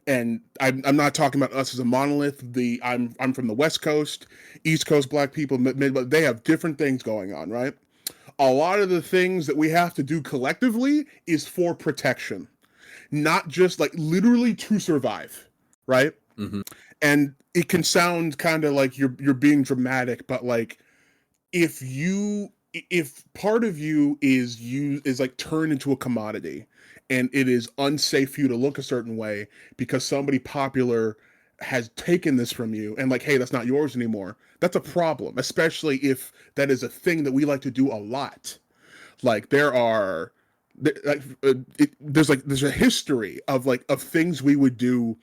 and I'm not talking about us as a monolith. I'm from the West Coast, East Coast Black people, they have different things going on, right? A lot of the things that we have to do collectively is for protection, not just like literally to survive, right? Mm-hmm. And it can sound kind of like you're being dramatic, but like if part of you is like turned into a commodity and it is unsafe for you to look a certain way because somebody popular has taken this from you and like, hey, that's not yours anymore, that's a problem, especially if that is a thing that we like to do a lot. Like there's a history of things we would do.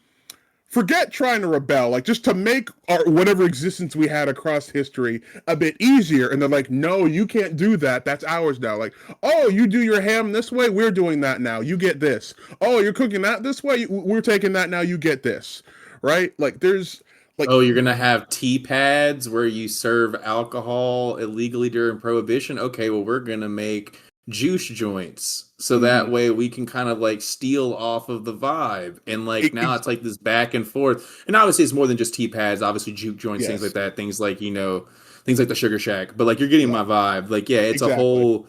Forget trying to rebel, like just to make our whatever existence we had across history a bit easier. And they're like, no, you can't do that. That's ours now. Like, oh, you do your ham this way, we're doing that now. You get this. Oh, you're cooking that this way, we're taking that now. You get this, right? Like, there's like, Oh, you're gonna have tea pads where you serve alcohol illegally during Prohibition? Okay, well, we're gonna make juice joints so that way we can kind of like steal off of the vibe. And like now it's like this back and forth. And obviously it's more than just tea pads, obviously juke joints, things like that, things like, things like the Sugar Shack. But like you're getting my vibe. Like, yeah, it's a whole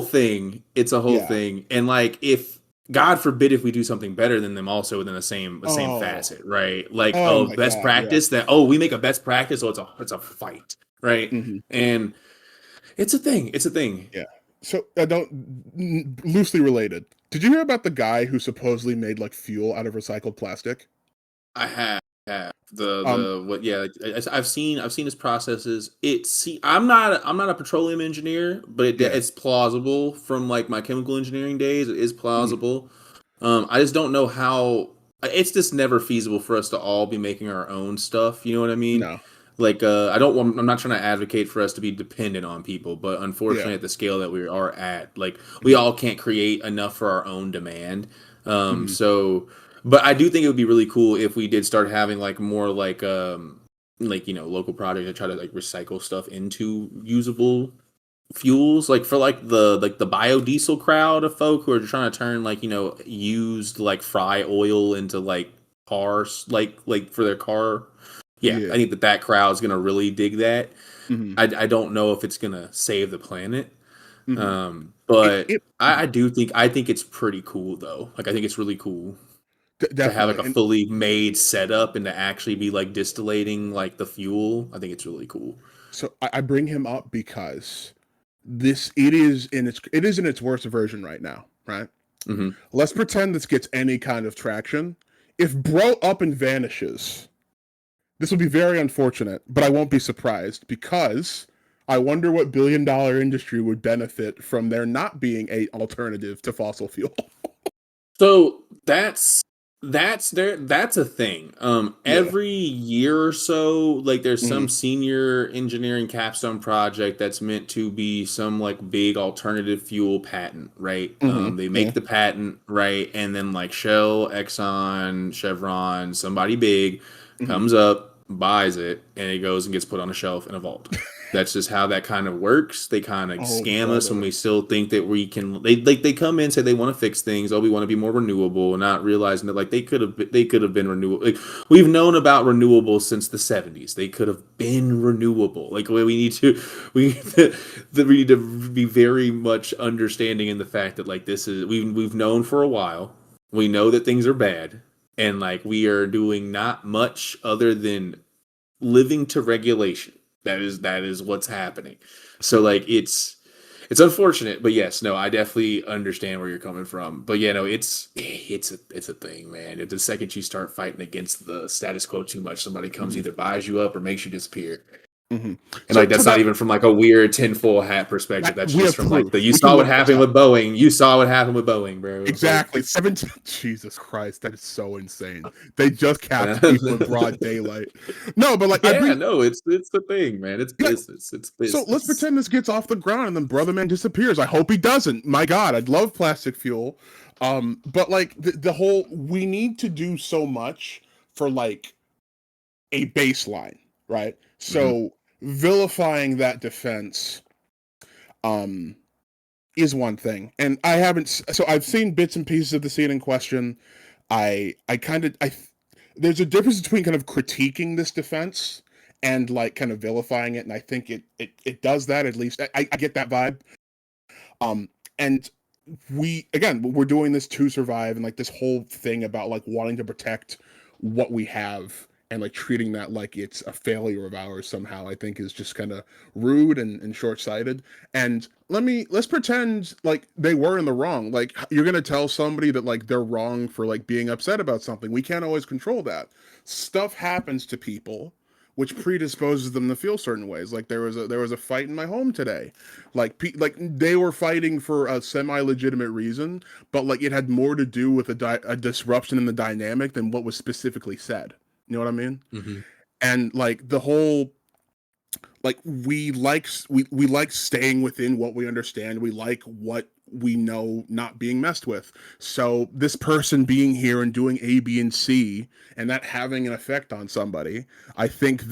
thing. It's a whole thing. And like if God forbid if we do something better than them also within the same facet, right? Like best practice that we make a best practice, so it's a fight, right? And it's a thing. It's a thing. Yeah. So I don't loosely related. Did you hear about the guy who supposedly made like fuel out of recycled plastic? I have. Yeah, Um, the what? Yeah, I've seen his processes. I'm not a petroleum engineer, but yeah, it's plausible from like my chemical engineering days. It is mm, plausible. I just don't know how. It's just never feasible for us to all be making our own stuff. You know what I mean? no, Like, I don't want. I'm not trying to advocate for us to be dependent on people, but yeah, unfortunately, at the scale that we are at, like, we mhm, all can't create enough for our own demand. mhm, So, but I do think it would be really cool if we did start having like more like local projects that try to like recycle stuff into usable fuels, like for like the biodiesel crowd of folk who are trying to turn like used like fry oil into like cars, like for their car. Yeah, I yeah, think that crowd is gonna really dig that. mhm, I don't know if it's gonna save the planet, mhm. but It I think it's pretty cool though. Like I think it's really cool to have like definitely, a and fully made setup and to actually be like distillating like the fuel. I think it's really cool. so I bring him up because it is in its worst version right now, right? Hmm. Let's pretend this gets any kind of traction. If bro up and vanishes, this will be very unfortunate, but I won't be surprised because I wonder what billion-dollar industry would benefit from there not being a alternative to fossil fuel. So that's a thing. Yeah. Every year or so, like there's Hmm. some senior engineering capstone project that's meant to be some like big alternative fuel patent, right? Hmm. They Yeah. make the patent, right, and then like Shell, Exxon, Chevron, somebody big Hmm. comes up, buys it, and it goes and gets put on a shelf in a vault. That's just how that kind of works. They kind of Oh, scam us when brother. we still think that we can. They come in, say they want to fix things. Oh, we want to be more renewable, not realizing that like they could have been renewable. Like we've known about renewables since the 70s. They could have been renewable. Like we need to we need to be very much understanding in the fact that like this is we've known for a while. We know that things are bad, and like we are doing not much other than living to regulation. That is what's happening. So like it's unfortunate, but yes, no, I definitely understand where you're coming from. But yeah, no, it's a thing, man. If the second you start fighting against the status quo too much, somebody comes Hmm. either buys you up or makes you disappear. Hmm. And So like to that's not that, even from like a weird tinfoil hat perspective. that That's we just have from like the proof. you We can saw what look this happened up. with Boeing. You saw what happened with Boeing, bro. Like Exactly. 17. Jesus Christ, that is so insane. They just capped people in broad daylight. No, but like I yeah, bring no, it's the thing, man. It's yeah, business. It's so let's business. pretend this gets off the ground and then Brother Man disappears. I hope he doesn't. My God, I'd love plastic fuel. But like the whole we need to do so much for like a baseline, right? Hmm. So vilifying that defense um is one thing. And I haven't so I've seen bits and pieces of the scene in question. I kind of I there's a difference between kind of critiquing this defense and like kind of vilifying it, and I think it does that at least. I get that vibe. And we're doing this to survive, and like this whole thing about like wanting to protect what we have and like treating that like it's a failure of ours somehow, I think is just kind of rude and short-sighted. And let's pretend like they were in the wrong. Like you're gonna tell somebody that like they're wrong for like being upset about something. We can't always control that. Stuff happens to people which predisposes them to feel certain ways. Like there was a fight in my home today. Like they were fighting for a semi-legitimate reason, but like it had more to do with a disruption in the dynamic than what was specifically said. You know what I mean? Hmm. And like the whole like we like staying within what we understand. We like what we know not being messed with. So this person being here and doing A, B, and C, and that having an effect on somebody, I think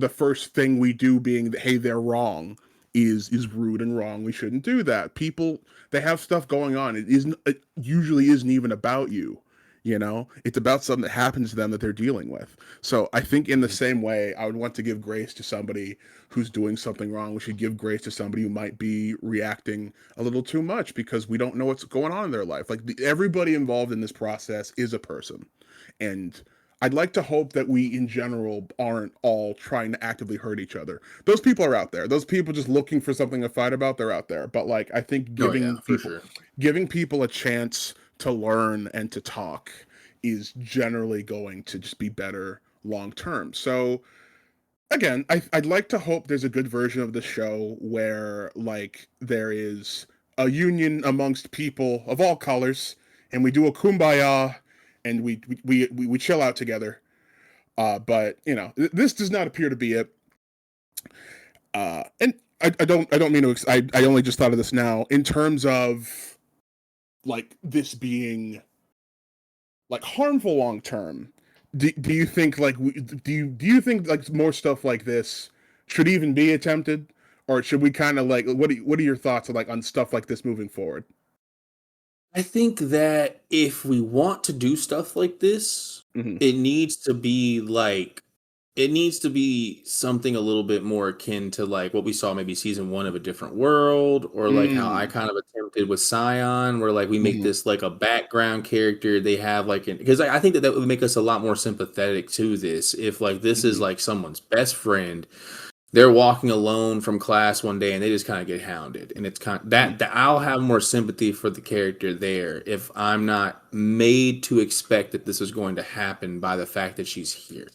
the first thing we do being that hey they're wrong is rude and wrong. We shouldn't do that. People they have stuff going on. It usually isn't even about you. It's about something that happens to them that they're dealing with. So I think in the same way, I would want to give grace to somebody who's doing something wrong. We should give grace to somebody who might be reacting a little too much because we don't know what's going on in their life. Like everybody involved in this process is a person. And I'd like to hope that we in general aren't all trying to actively hurt each other. Those people are out there. Those people just looking for something to fight about, they're out there. But like I think Oh yeah, giving for people sure. giving people a chance to learn and to talk is generally going to just be better long term. So again, I'd like to hope there's a good version of the show where like there is a union amongst people of all colors, and we do a kumbaya, and we chill out together. But you know, this does not appear to be it. And I don't mean to. I only just thought of this now in terms of like this being like harmful long term. Do you think like do you think like more stuff like this should even be attempted, or should we kind of like what are your thoughts on like on stuff like this moving forward? I think that if we want to do stuff like this, Hmm. it needs to be like it needs to be something a little bit more akin to like what we saw maybe season one of A Different World, or like how I Mm. kind of attempted with Scion, where like we make Hmm. this like a background character. They have like an because I think that that would make us a lot more sympathetic to this if like this is Hmm. like someone's best friend, they're walking alone from class one day and they just kind of get hounded, and it's kind of, that I'll have more sympathy for the character there if I'm not made to expect that this is going to happen by the fact that she's here.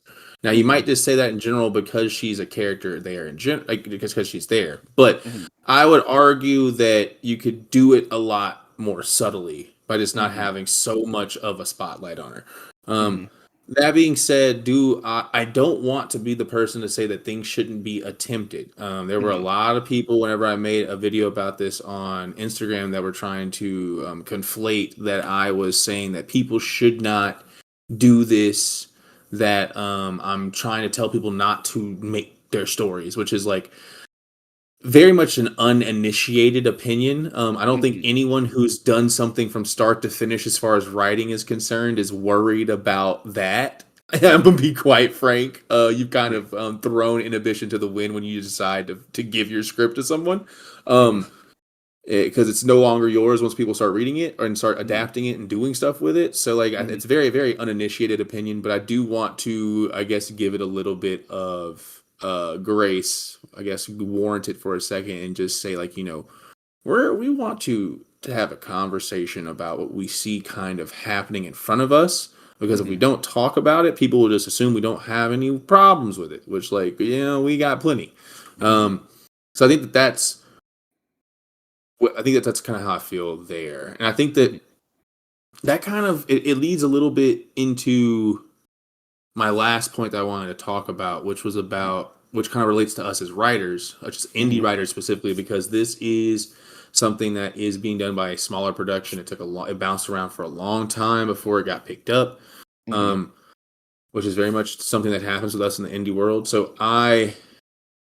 Now you Hmm. might just say that in general because she's a character there in general, like because she's there, but Hmm. I would argue that you could do it a lot more subtly by just not Hmm. having so much of a spotlight on her. Hmm. That being said, do I don't want to be the person to say that things shouldn't be attempted. There were a Hmm. lot of people whenever I made a video about this on Instagram that were trying to conflate that I was saying that people should not do this. That I'm trying to tell people not to make their stories, which is like very much an uninitiated opinion. I don't think Hmm. anyone who's done something from start to finish, as far as writing is concerned, is worried about that. I'm gonna be quite frank. You've kind of thrown inhibition to the wind when you decide to give your script to someone, Hmm. because it's no longer yours once people start reading it and start Hmm. adapting it and doing stuff with it. So like, Hmm. it's very very uninitiated opinion, but I do want to, I guess, give it a little bit of grace. I guess warrant it for a second and just say like, we want to have a conversation about what we see kind of happening in front of us. Because if we Hmm. don't talk about it, people will just assume we don't have any problems with it, which like, we got plenty. Hmm. So I think that that's kind of how I feel there, and I think that Hmm. that kind of it leads a little bit into my last point that I wanted to talk about, which kind of relates to us as writers, just indie Hmm. writers specifically, because this is something that is being done by a smaller production. It took it bounced around for a long time before it got picked up, Hmm. um, which is very much something that happens with us in the indie world. So I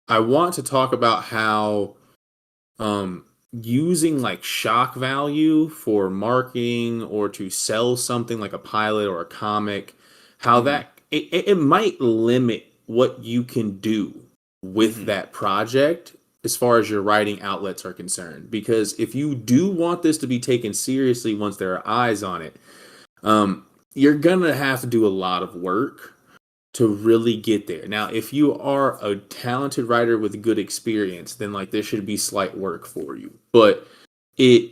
want to talk about how using like shock value for marketing or to sell something like a pilot or a comic, how Hmm. that it might limit what you can do with Hmm. that project as far as your writing outlets are concerned, because if you do want this to be taken seriously once there are eyes on it, you're gonna have to do a lot of work to really get there. Now, if you are a talented writer with good experience, then like this should be slight work for you. But it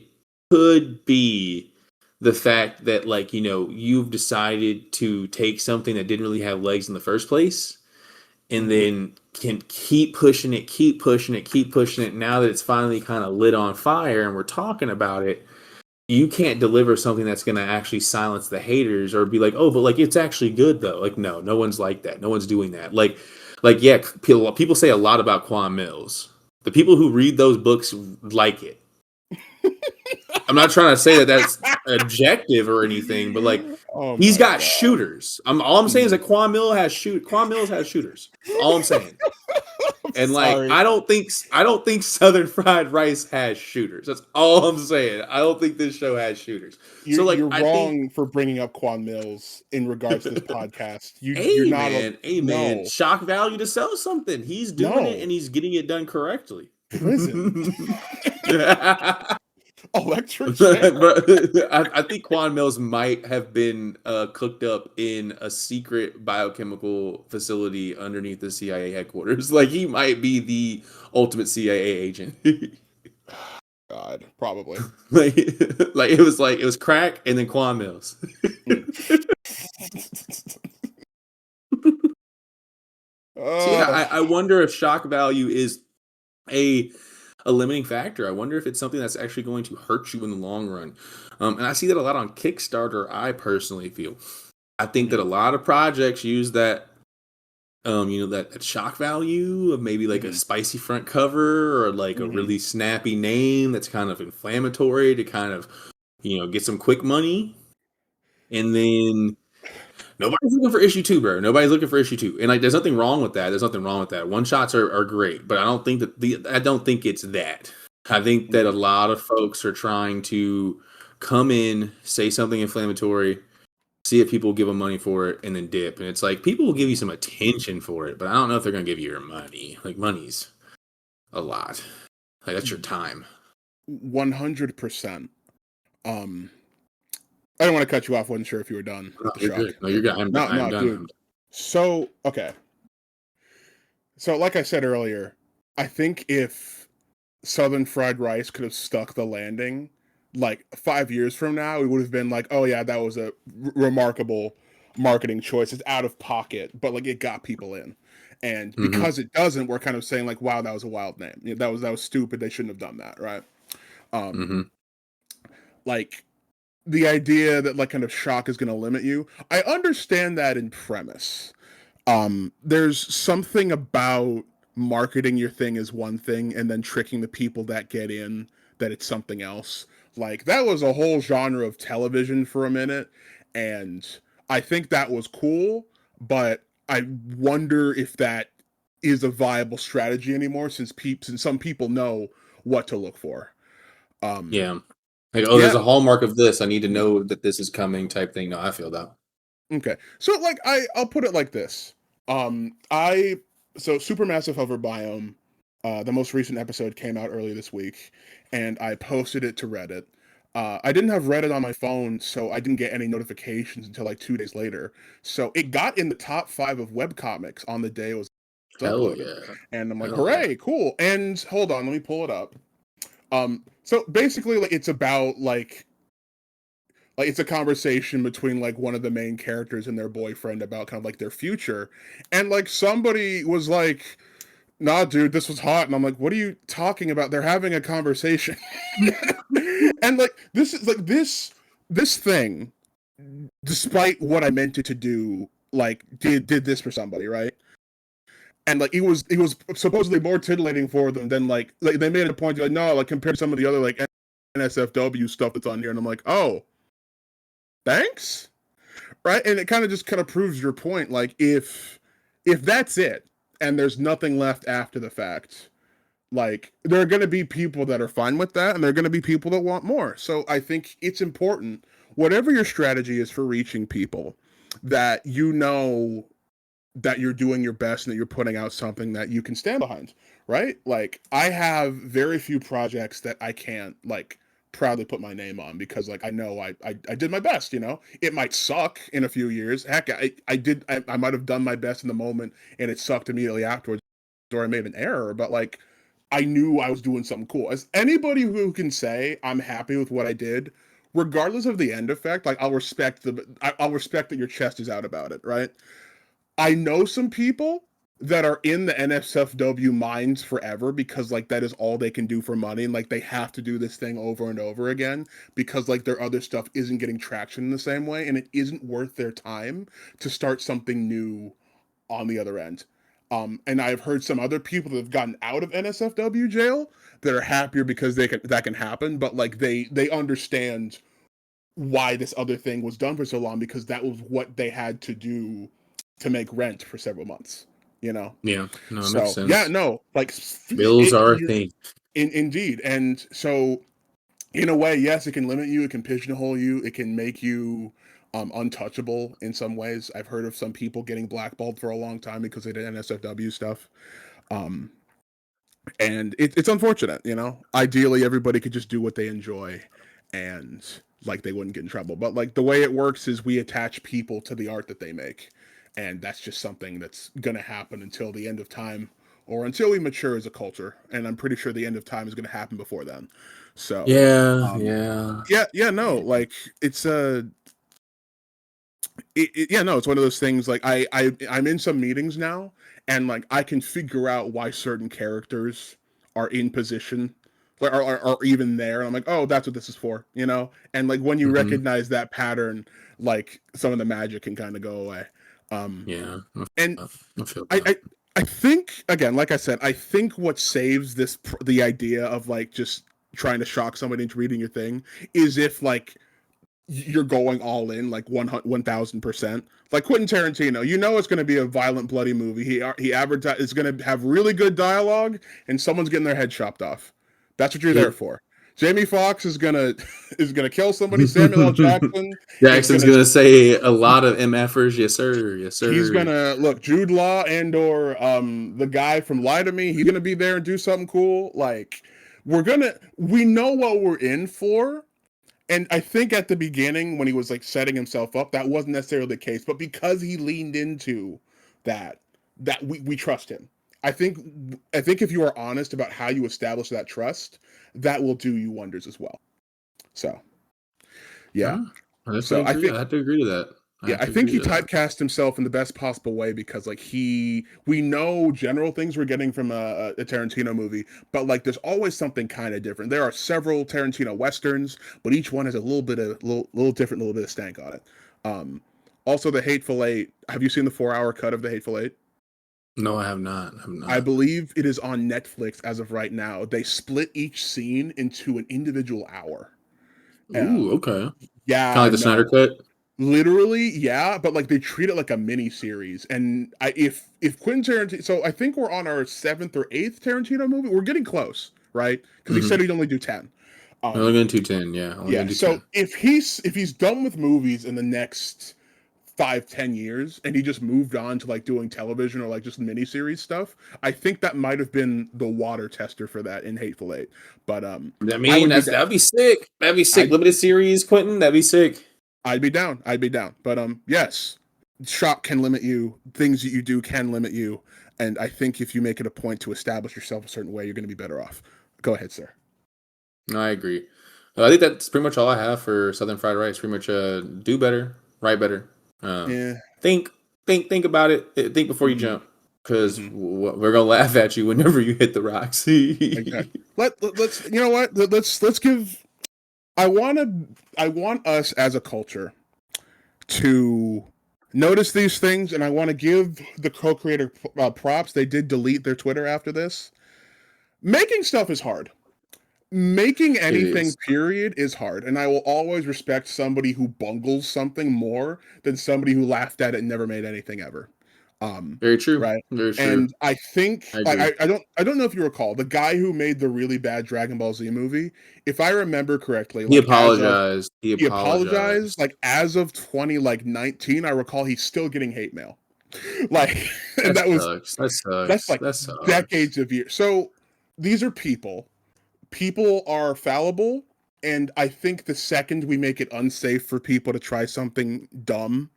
could be the fact that like, you've decided to take something that didn't really have legs in the first place and Hmm. then can keep pushing it, keep pushing it, keep pushing it. Now that it's finally kind of lit on fire and we're talking about it, you can't deliver something that's going to actually silence the haters or be like, oh, but like it's actually good though. Like, no one's like that. No one's doing that. Like yeah, people say a lot about Quan Mills. The people who read those books like it. I'm not trying to say that that's objective or anything, but like Oh he's my got god. shooters. All I'm saying is Hmm. that Quan Mills has shooters. That's all I'm saying. I'm And like sorry. I don't think Southern Fried Rice has shooters. That's all I'm saying. I don't think this show has shooters. So like You're I think wrong for bringing up Quan Mills in regards to this podcast. You're not a Amen. no, Shock value to sell something. He's doing it no and he's getting it done correctly. prison, electric chair. But I think Quan Mills might have been cooked up in a secret biochemical facility underneath the CIA headquarters. Like he might be the ultimate CIA agent. God, probably. like, like it was crack and then Quan Mills. Mm. So yeah, Oh. I wonder if shock value is a a limiting factor. I wonder if it's something that's actually going to hurt you in the long run. And I see that a lot on Kickstarter. I personally feel. I think that a lot of projects use that that shock value of maybe like a spicy front cover or like a really snappy name that's kind of inflammatory to kind of get some quick money, and then nobody's looking for issue 2, bro. Nobody's looking for issue 2, and like there's nothing wrong with that. There's nothing wrong with that. One shots are great, but I don't think I don't think it's that. I think that a lot of folks are trying to come in, say something inflammatory, see if people give them money for it, and then dip. And it's like people will give you some attention for it, but I don't know if they're gonna give you your money. Like money's a lot. Like that's your time. 100%. I don't want to cut you off. Wasn't sure if you were done No, with the you're shock. good. No, you're good. I'm No, done. I'm no, done. dude. So, okay. So, like I said earlier, I think if Southern Fried Rice could have stuck the landing, like 5 years from now, we would have been like, oh, yeah, that was a remarkable marketing choice. It's out of pocket, but like it got people in. And because it doesn't, we're kind of saying like, wow, that was a wild name. You know, that was stupid. They shouldn't have done that, right? Like the idea that like kind of shock is going to limit you. I understand that in premise. There's something about marketing your thing as one thing and then tricking the people that get in that it's something else. Like that was a whole genre of television for a minute, and I think that was cool, but I wonder if that is a viable strategy anymore since some people know what to look for. Um Yeah. Like, oh, there's yeah. a hallmark of this. I need to know that this is coming type thing. No, I feel that. Okay. So like I'll put it like this. I so Supermassive Hover Biome, the most recent episode came out early this week, and I posted it to Reddit. I didn't have Reddit on my phone, so I didn't get any notifications until like 2 days later. So it got in the top 5 of webcomics on the day it was Hell uploaded. yeah. And I'm like, Hell yeah. hooray, cool. And hold on, let me pull it up. So basically like it's about like it's a conversation between like one of the main characters and their boyfriend about kind of like their future, and like somebody was like, nah dude, this was hot, and I'm like, what are you talking about? They're having a conversation. And like this is like this thing, despite what I meant it to do, like did this for somebody, right? And like it was supposedly more titillating for them than like they made a point like, no, like compared to some of the other like NSFW stuff that's on here, and I'm like, oh, thanks, right? And it kind of proves your point. Like if that's it and there's nothing left after the fact, like there are going to be people that are fine with that, and there are going to be people that want more. So I think it's important, whatever your strategy is for reaching people, that you know that you're doing your best and that you're putting out something that you can stand behind, right? Like I have very few projects that I can't like proudly put my name on because like I know I did my best, you know. It might suck in a few years. Heck, I might have done my best in the moment and it sucked immediately afterwards, or I made an error, but like I knew I was doing something cool. As anybody who can say I'm happy with what I did, regardless of the end effect, like I'll respect that your chest is out about it, right? I know some people that are in the NSFW minds forever because like that is all they can do for money, and like they have to do this thing over and over again because like their other stuff isn't getting traction in the same way, and it isn't worth their time to start something new on the other end. And I've heard some other people that have gotten out of NSFW jail that are happier because that can happen, but like they understand why this other thing was done for so long because that was what they had to do to make rent for several months, you know. Yeah. No, it makes So yeah, sense. no, like Bills are a thing. indeed. And so in a way, yes, it can limit you, it can pigeonhole you, it can make you untouchable in some ways. I've heard of some people getting blackballed for a long time because they did NSFW stuff. um and it's unfortunate, you know. Ideally everybody could just do what they enjoy and like they wouldn't get in trouble, but like the way it works is we attach people to the art that they make, and that's just something that's gonna happen until the end of time, or until we mature as a culture, and I'm pretty sure the end of time is gonna happen before then. So Yeah, yeah. yeah, no, like it's yeah, no, it's one of those things. Like I'm in some meetings now, and like I can figure out why certain characters are in position, like are even there. And I'm like, oh, that's what this is for, you know. And like when you Mm-hmm. recognize that pattern, like some of the magic can kind of go away. Yeah, And I feel I, that. I I think again, like I said, I think what saves the idea of like just trying to shock somebody into reading your thing is if like you're going all in like 1000%. Like Quentin Tarantino, you know it's going to be a violent, bloody movie. He advertise it's going to have really good dialogue, and someone's getting their head chopped off. That's what you're there Yep. for. Jamie Foxx is gonna kill somebody. Samuel L. Jackson is Jackson's gonna gonna say a lot of MFers. Yes, sir. Yes, he's sir. gonna look Jude Law and or the guy from Lie to Me. He's gonna be there and do something cool. Like we know what we're in for. And I think at the beginning, when he was like setting himself up, that wasn't necessarily the case. But because he leaned into that, we trust him. I think if you are honest about how you establish that trust, that will do you wonders as well. So yeah. Yeah, I definitely So I agree. I think have to agree to that. I yeah, have I to think agree he to that. typecast himself in the best possible way because like we know general things we're getting from a Tarantino movie, but like there's always something kind of different. There are several Tarantino westerns, but each one has a little different, little bit of stank on it. Um, Also, the Hateful Eight. Have you seen the 4 hour cut of the Hateful Eight? No, I have not. I have I not. believe it is on Netflix as of right now. They split each scene into an individual hour. Ooh, Um, okay. Kind of yeah, like the Snyder no, Cut. literally, yeah, but like they treat it like a mini series. And if Quentin Tarantino, so I think we're on our seventh or eighth Tarantino movie. We're getting close, right? Because he said Mm-hmm. he'd only do 10. We're only Um, going to do 10. Yeah, only yeah. going to do So 10. if he's done with movies in the next 5-10 years, and he just moved on to like doing television or like just miniseries stuff, I think that might have been the water tester for that in Hateful Eight. But I I mean, would be that'd be sick. That'd be sick. I Limited series, Quentin. That'd be sick. I'd be down. I'd be down. But yes, shop can limit you. Things that you do can limit you. And I think if you make it a point to establish yourself a certain way, you're going to be better off. Go ahead, sir. No, I agree. I think that's pretty much all I have for Southern Fried Rice. Pretty much, do better, write better. Um, Yeah. think, think about it. Think before you Mm-hmm. jump, because Mm-hmm. we're gonna laugh at you whenever you hit the rocks. Exactly. Let's you know what? Let's give. I want us as a culture to notice these things, and I want to give the co-creator props. They did delete their Twitter after this. Making stuff is hard. Making It anything is period is hard, and I will always respect somebody who bungles something more than somebody who laughed at it and never made anything ever. um very true. right. Very true. And I think I agree. I don't know if you recall the guy who made the really bad Dragon Ball Z movie. If I remember correctly, He like as of apologized. He he apologized, apologized. like as of 2019, I recall he's still getting hate mail. Like, and That that was sucks. That that's sucks. like That sucks. decades of years. So these are people. People are fallible, and I think the second we make it unsafe for people to try something dumb,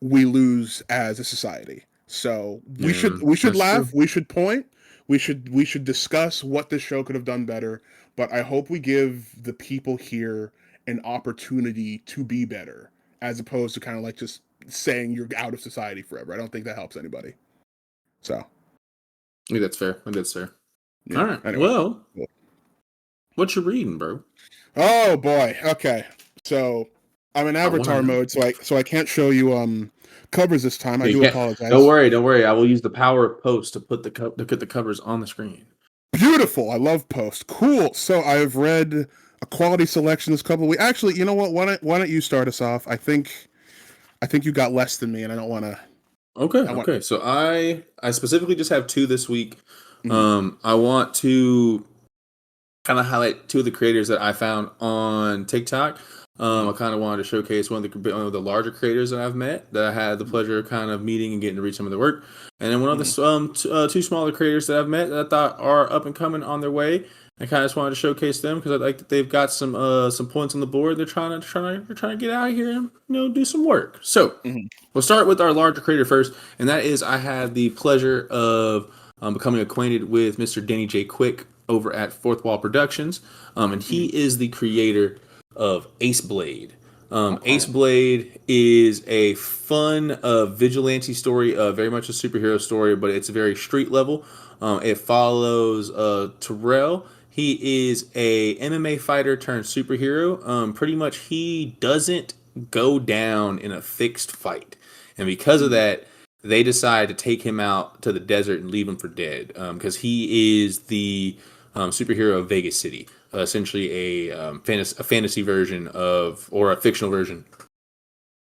we lose as a society. So Yeah, we should that's true. laugh, we should point, we should discuss what this show could have done better, but I hope we give the people here an opportunity to be better as opposed to kind of like just saying you're out of society forever. I don't think that helps anybody. So, I think that's fair. I think that's fair. All yeah. right. Anyway. Well, what you reading, bro? Oh boy. Okay. So I'm in I want to avatar know. mode, so I can't show you covers this time. I You do can't. Don't apologize. worry. Don't worry. I will use the power of post to put the covers on the screen. Beautiful. I love Post. Cool. So I've read a quality selection this couple of weeks. Actually, you know what? Why don't you start us off? I think you got less than me, and I don't want to. Okay. I want. Okay. So I specifically just have two this week. Mhm, I want to kind of highlight two of the creators that I found on TikTok. I mhm, kind of wanted to showcase one of the larger creators that I've met that I had the mhm, pleasure of kind of meeting and getting to read some of their work, and then one of mhm, the two smaller creators that I've met that I thought are up and coming on their way. I kind of just wanted to showcase them because I like that they've got some points on the board. They're trying to get out here and do some work. So mhm, we'll start with our larger creator first, and that is I had the pleasure of becoming acquainted with Mr. Danny J. Quick over at Fourth Wall Productions, and he mhm, is the creator of Ace Blade. Ace Okay. Blade is a fun vigilante story, very much a superhero story, but it's very street level. It follows Terrell. He is a MMA fighter turned superhero. Pretty much, he doesn't go down in a fixed fight, and because of Mm, that, they decide to take him out to the desert and leave him for dead. Because he is the superhero of Vegas City, essentially a fantasy version of, or a fictional version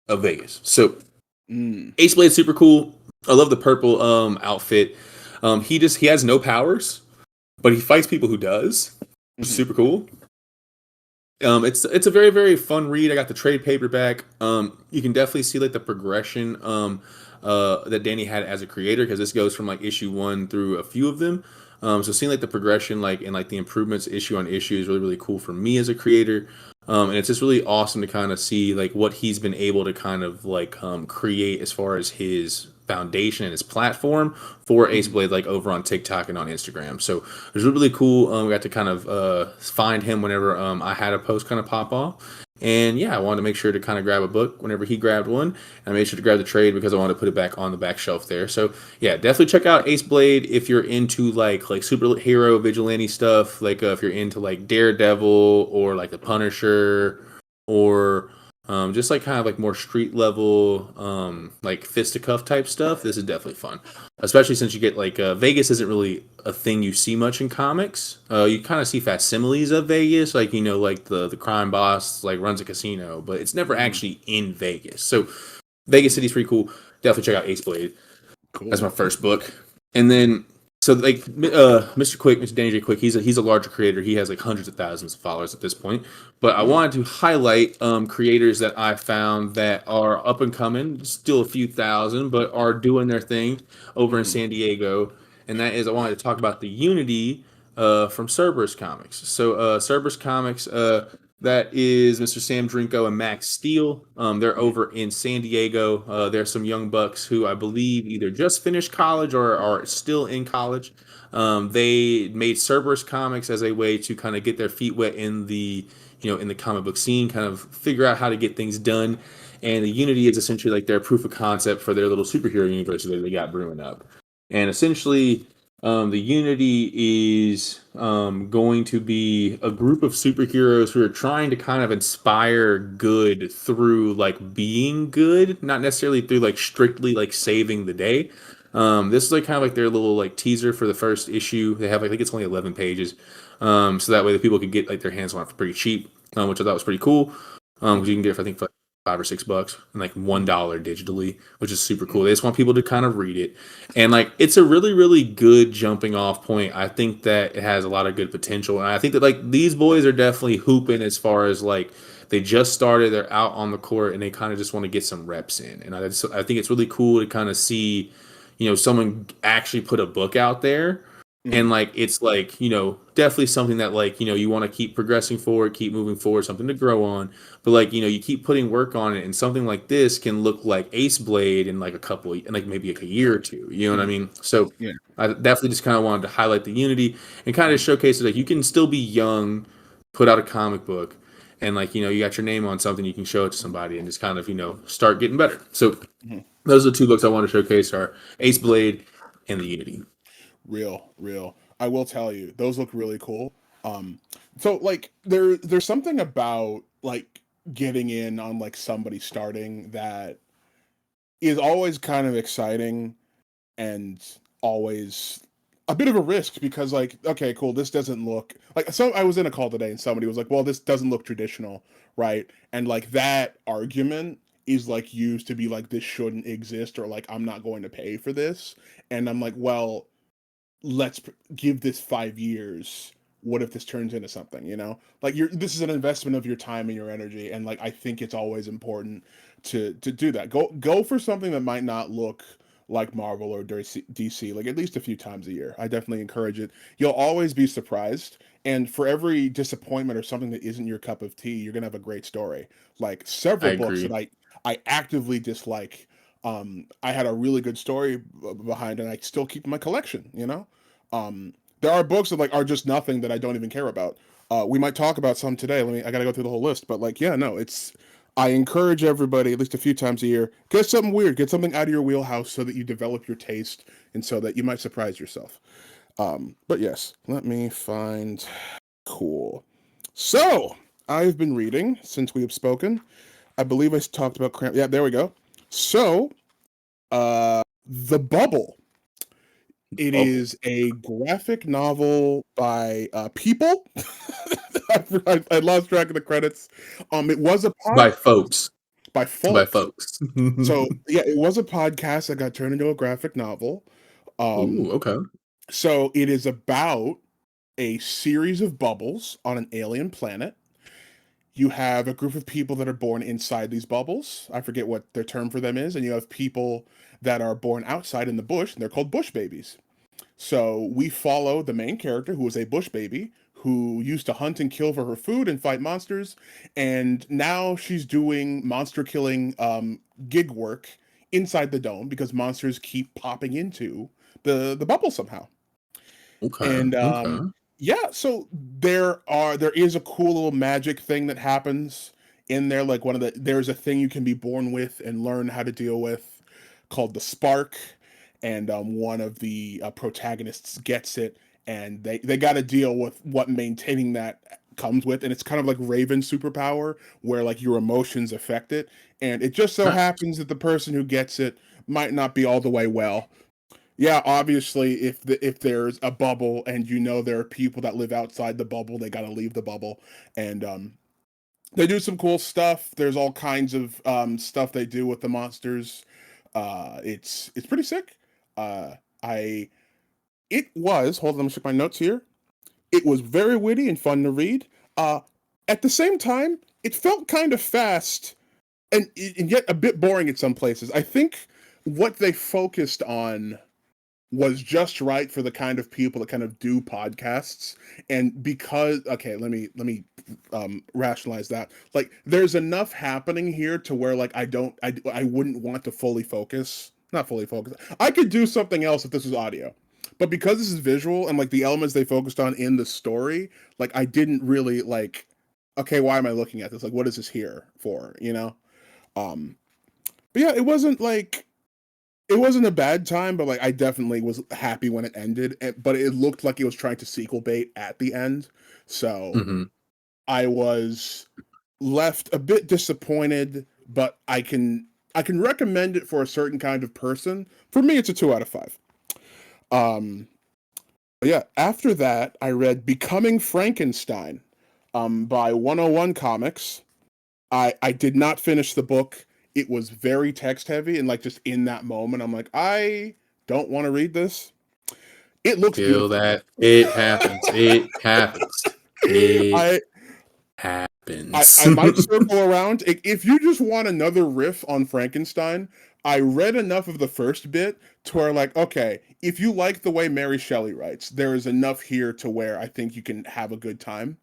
of Vegas. So mm, Ace Blade's super cool. I love the purple outfit. He has no powers, but he fights people who does, which is mhm, super cool. It's a very very fun read. I got the trade paperback. You can definitely see like the progression that Danny had as a creator, because this goes from like issue one through a few of them. So seeing like the progression, like and like the improvements issue on issue is really really cool for me as a creator. And it's just really awesome to kind of see like what he's been able to kind of like create as far as his foundation and his platform for Ace mhm. Blade, like over on TikTok and on Instagram. So it was really cool. We got to kind of find him whenever I had a post kind of pop off. And yeah, I wanted to make sure to kind of grab a book whenever he grabbed one. I made sure to grab the trade because I wanted to put it back on the back shelf there. So yeah, definitely check out Ace Blade if you're into like superhero vigilante stuff. Like if you're into like Daredevil or like the Punisher, or just like kind of like more street level, like fisticuff type stuff. This is definitely fun, especially since you get like Vegas isn't really a thing you see much in comics. You kind of see facsimiles of Vegas, like like the crime boss like runs a casino, but it's never Mhm. actually in Vegas. So Vegas City's pretty cool. Definitely check out Ace Blade. That's my Cool. first book. And then so like Mr. Quick, Mr. Danny J. Quick, he's a larger creator. He has like hundreds of thousands of followers at this point. But I Mm, wanted to highlight creators that I found that are up and coming, still a few thousand, but are doing their thing over in mhm. San Diego. And that is, I wanted to talk about the Unity from Cerberus Comics. So Cerberus Comics, that is Mr. Sam Drinko and Max Steele. They're Mm, over in San Diego. There's some young bucks who I believe either just finished college or are still in college. They made Cerberus Comics as a way to kind of get their feet wet in the in the comic book scene, kind of figure out how to get things done. And the Unity is essentially like their proof of concept for their little superhero universe that they got brewing up. And essentially, the Unity is going to be a group of superheroes who are trying to kind of inspire good through like being good, not necessarily through like strictly like saving the day. This is like kind of like their little like teaser for the first issue. They have like, I think it's only 11 pages, so that way the people could get like their hands on it for pretty cheap, which I thought was pretty cool. Because you mhm, can get it for I think for like $5 or $6 and like mhm, $1 digitally, which is super cool. mhm, They just want people to kind of read it, and like it's a really really good jumping off point. I think that it has a lot of good potential, and I think that like these boys are definitely hooping as far as like they just started, they're out on the court, and they kind of just want to get some reps in. And I think it's really cool to kind of see someone actually put a book out there, and mhm, like it's like definitely something that like you want to keep progressing forward, keep moving forward, something to grow on. But like you keep putting work on it, and something like this can look like Ace Blade in like a couple in like maybe like a year or two, you know what I mhm. mean? So Yeah. I definitely just kind of wanted to highlight the unity and kind of Mhm, showcase it, like you can still be young, put out a comic book, and like you got your name on something, you can show it to somebody and just kind of start getting better. So mhm. those are the two books I want to showcase, are Ace Blade and the Unity. Real, real. I will tell you, those look really cool. Um, so like there's something about like getting in on like somebody starting that is always kind of exciting and always a bit of a risk because like okay cool this doesn't look like so I was in a call today and somebody was like well this doesn't look traditional, right? And like that argument is like used to be like this shouldn't exist or like I'm not going to pay for this, and I'm like well let's give this 5 years. What if this turns into something, like you're this is an investment of your time and your energy, and like I think it's always important to do that. Go for something that might not look like Marvel or DC like at least a few times a year. I definitely encourage it. You'll always be surprised, and for every disappointment or something that isn't your cup of tea, you're gonna have a great story. Like I several books that agree. I actively dislike, I had a really good story behind, and I still keep in my collection. There are books that like are just nothing that I don't even care about. We might talk about some today. I gotta go through the whole list, but like, yeah, no, it's I encourage everybody, at least a few times a year, get something weird, get something out of your wheelhouse so that you develop your taste and so that you might surprise yourself. But yes, let me find cool. So I've been reading since we have spoken. I believe I talked about cramp. Yeah, there we go. So, The Bubble. It Oh, is a graphic novel by People. I lost track of the credits. It was a by pod folks, by by folks. folks. So yeah, it was a podcast that got turned into a graphic novel. Ooh, Um, okay. so it is about a series of bubbles on an alien planet. You have a group of people that are born inside these bubbles. I forget what their term for them is, and you have people that are born outside in the bush, and they're called bush babies. So we follow the main character, who is a bush baby, who used to hunt and kill for her food and fight monsters, and now she's doing monster killing gig work inside the dome because monsters keep popping into the bubble somehow. Okay. And Okay. yeah, so there is a cool little magic thing that happens in there. Like there's a thing you can be born with and learn how to deal with called the spark, and one of the protagonists gets it, and they got to deal with what maintaining that comes with, and it's kind of like Raven's superpower where like your emotions affect it, and it just so Nice. happens that the person who gets it might not be all the way well. Yeah, obviously, if there's a bubble and you know there are people that live outside the bubble, they got to leave the bubble, and they do some cool stuff. There's all kinds of stuff they do with the monsters. It's pretty sick. I it was hold on, let me check my notes here. It was very witty and fun to read. Uh, at the same time, it felt kind of fast and yet a bit boring at some places. I think what they focused on was just right for the kind of people that kind of do podcasts. And because okay, let me rationalize that. Like there's enough happening here to where like I wouldn't want to fully focus, not fully focus. I could do something else if this was audio, but because this is visual and like the elements they focused on in the story, like I didn't really like, okay, why am I looking at this, like what is this here for, you know? um but yeah, it wasn't a bad time, but like I definitely was happy when it ended. But it looked like it was trying to sequel bait at the end, so Hmm. I was left a bit disappointed. But I can recommend it for a certain kind of person. For me, it's a 2 out of 5. Um, but yeah. After that, I read Becoming Frankenstein, by 101 Comics. I did not finish the book. It was very text heavy, and like just in that moment, I'm like, I don't want to read this. It looks Feel beautiful that though. it happens. It happens. It I, happens. I might circle around. If you just want another riff on Frankenstein, I read enough of the first bit to where like, okay, if you like the way Mary Shelley writes, there is enough here to where I think you can have a good time.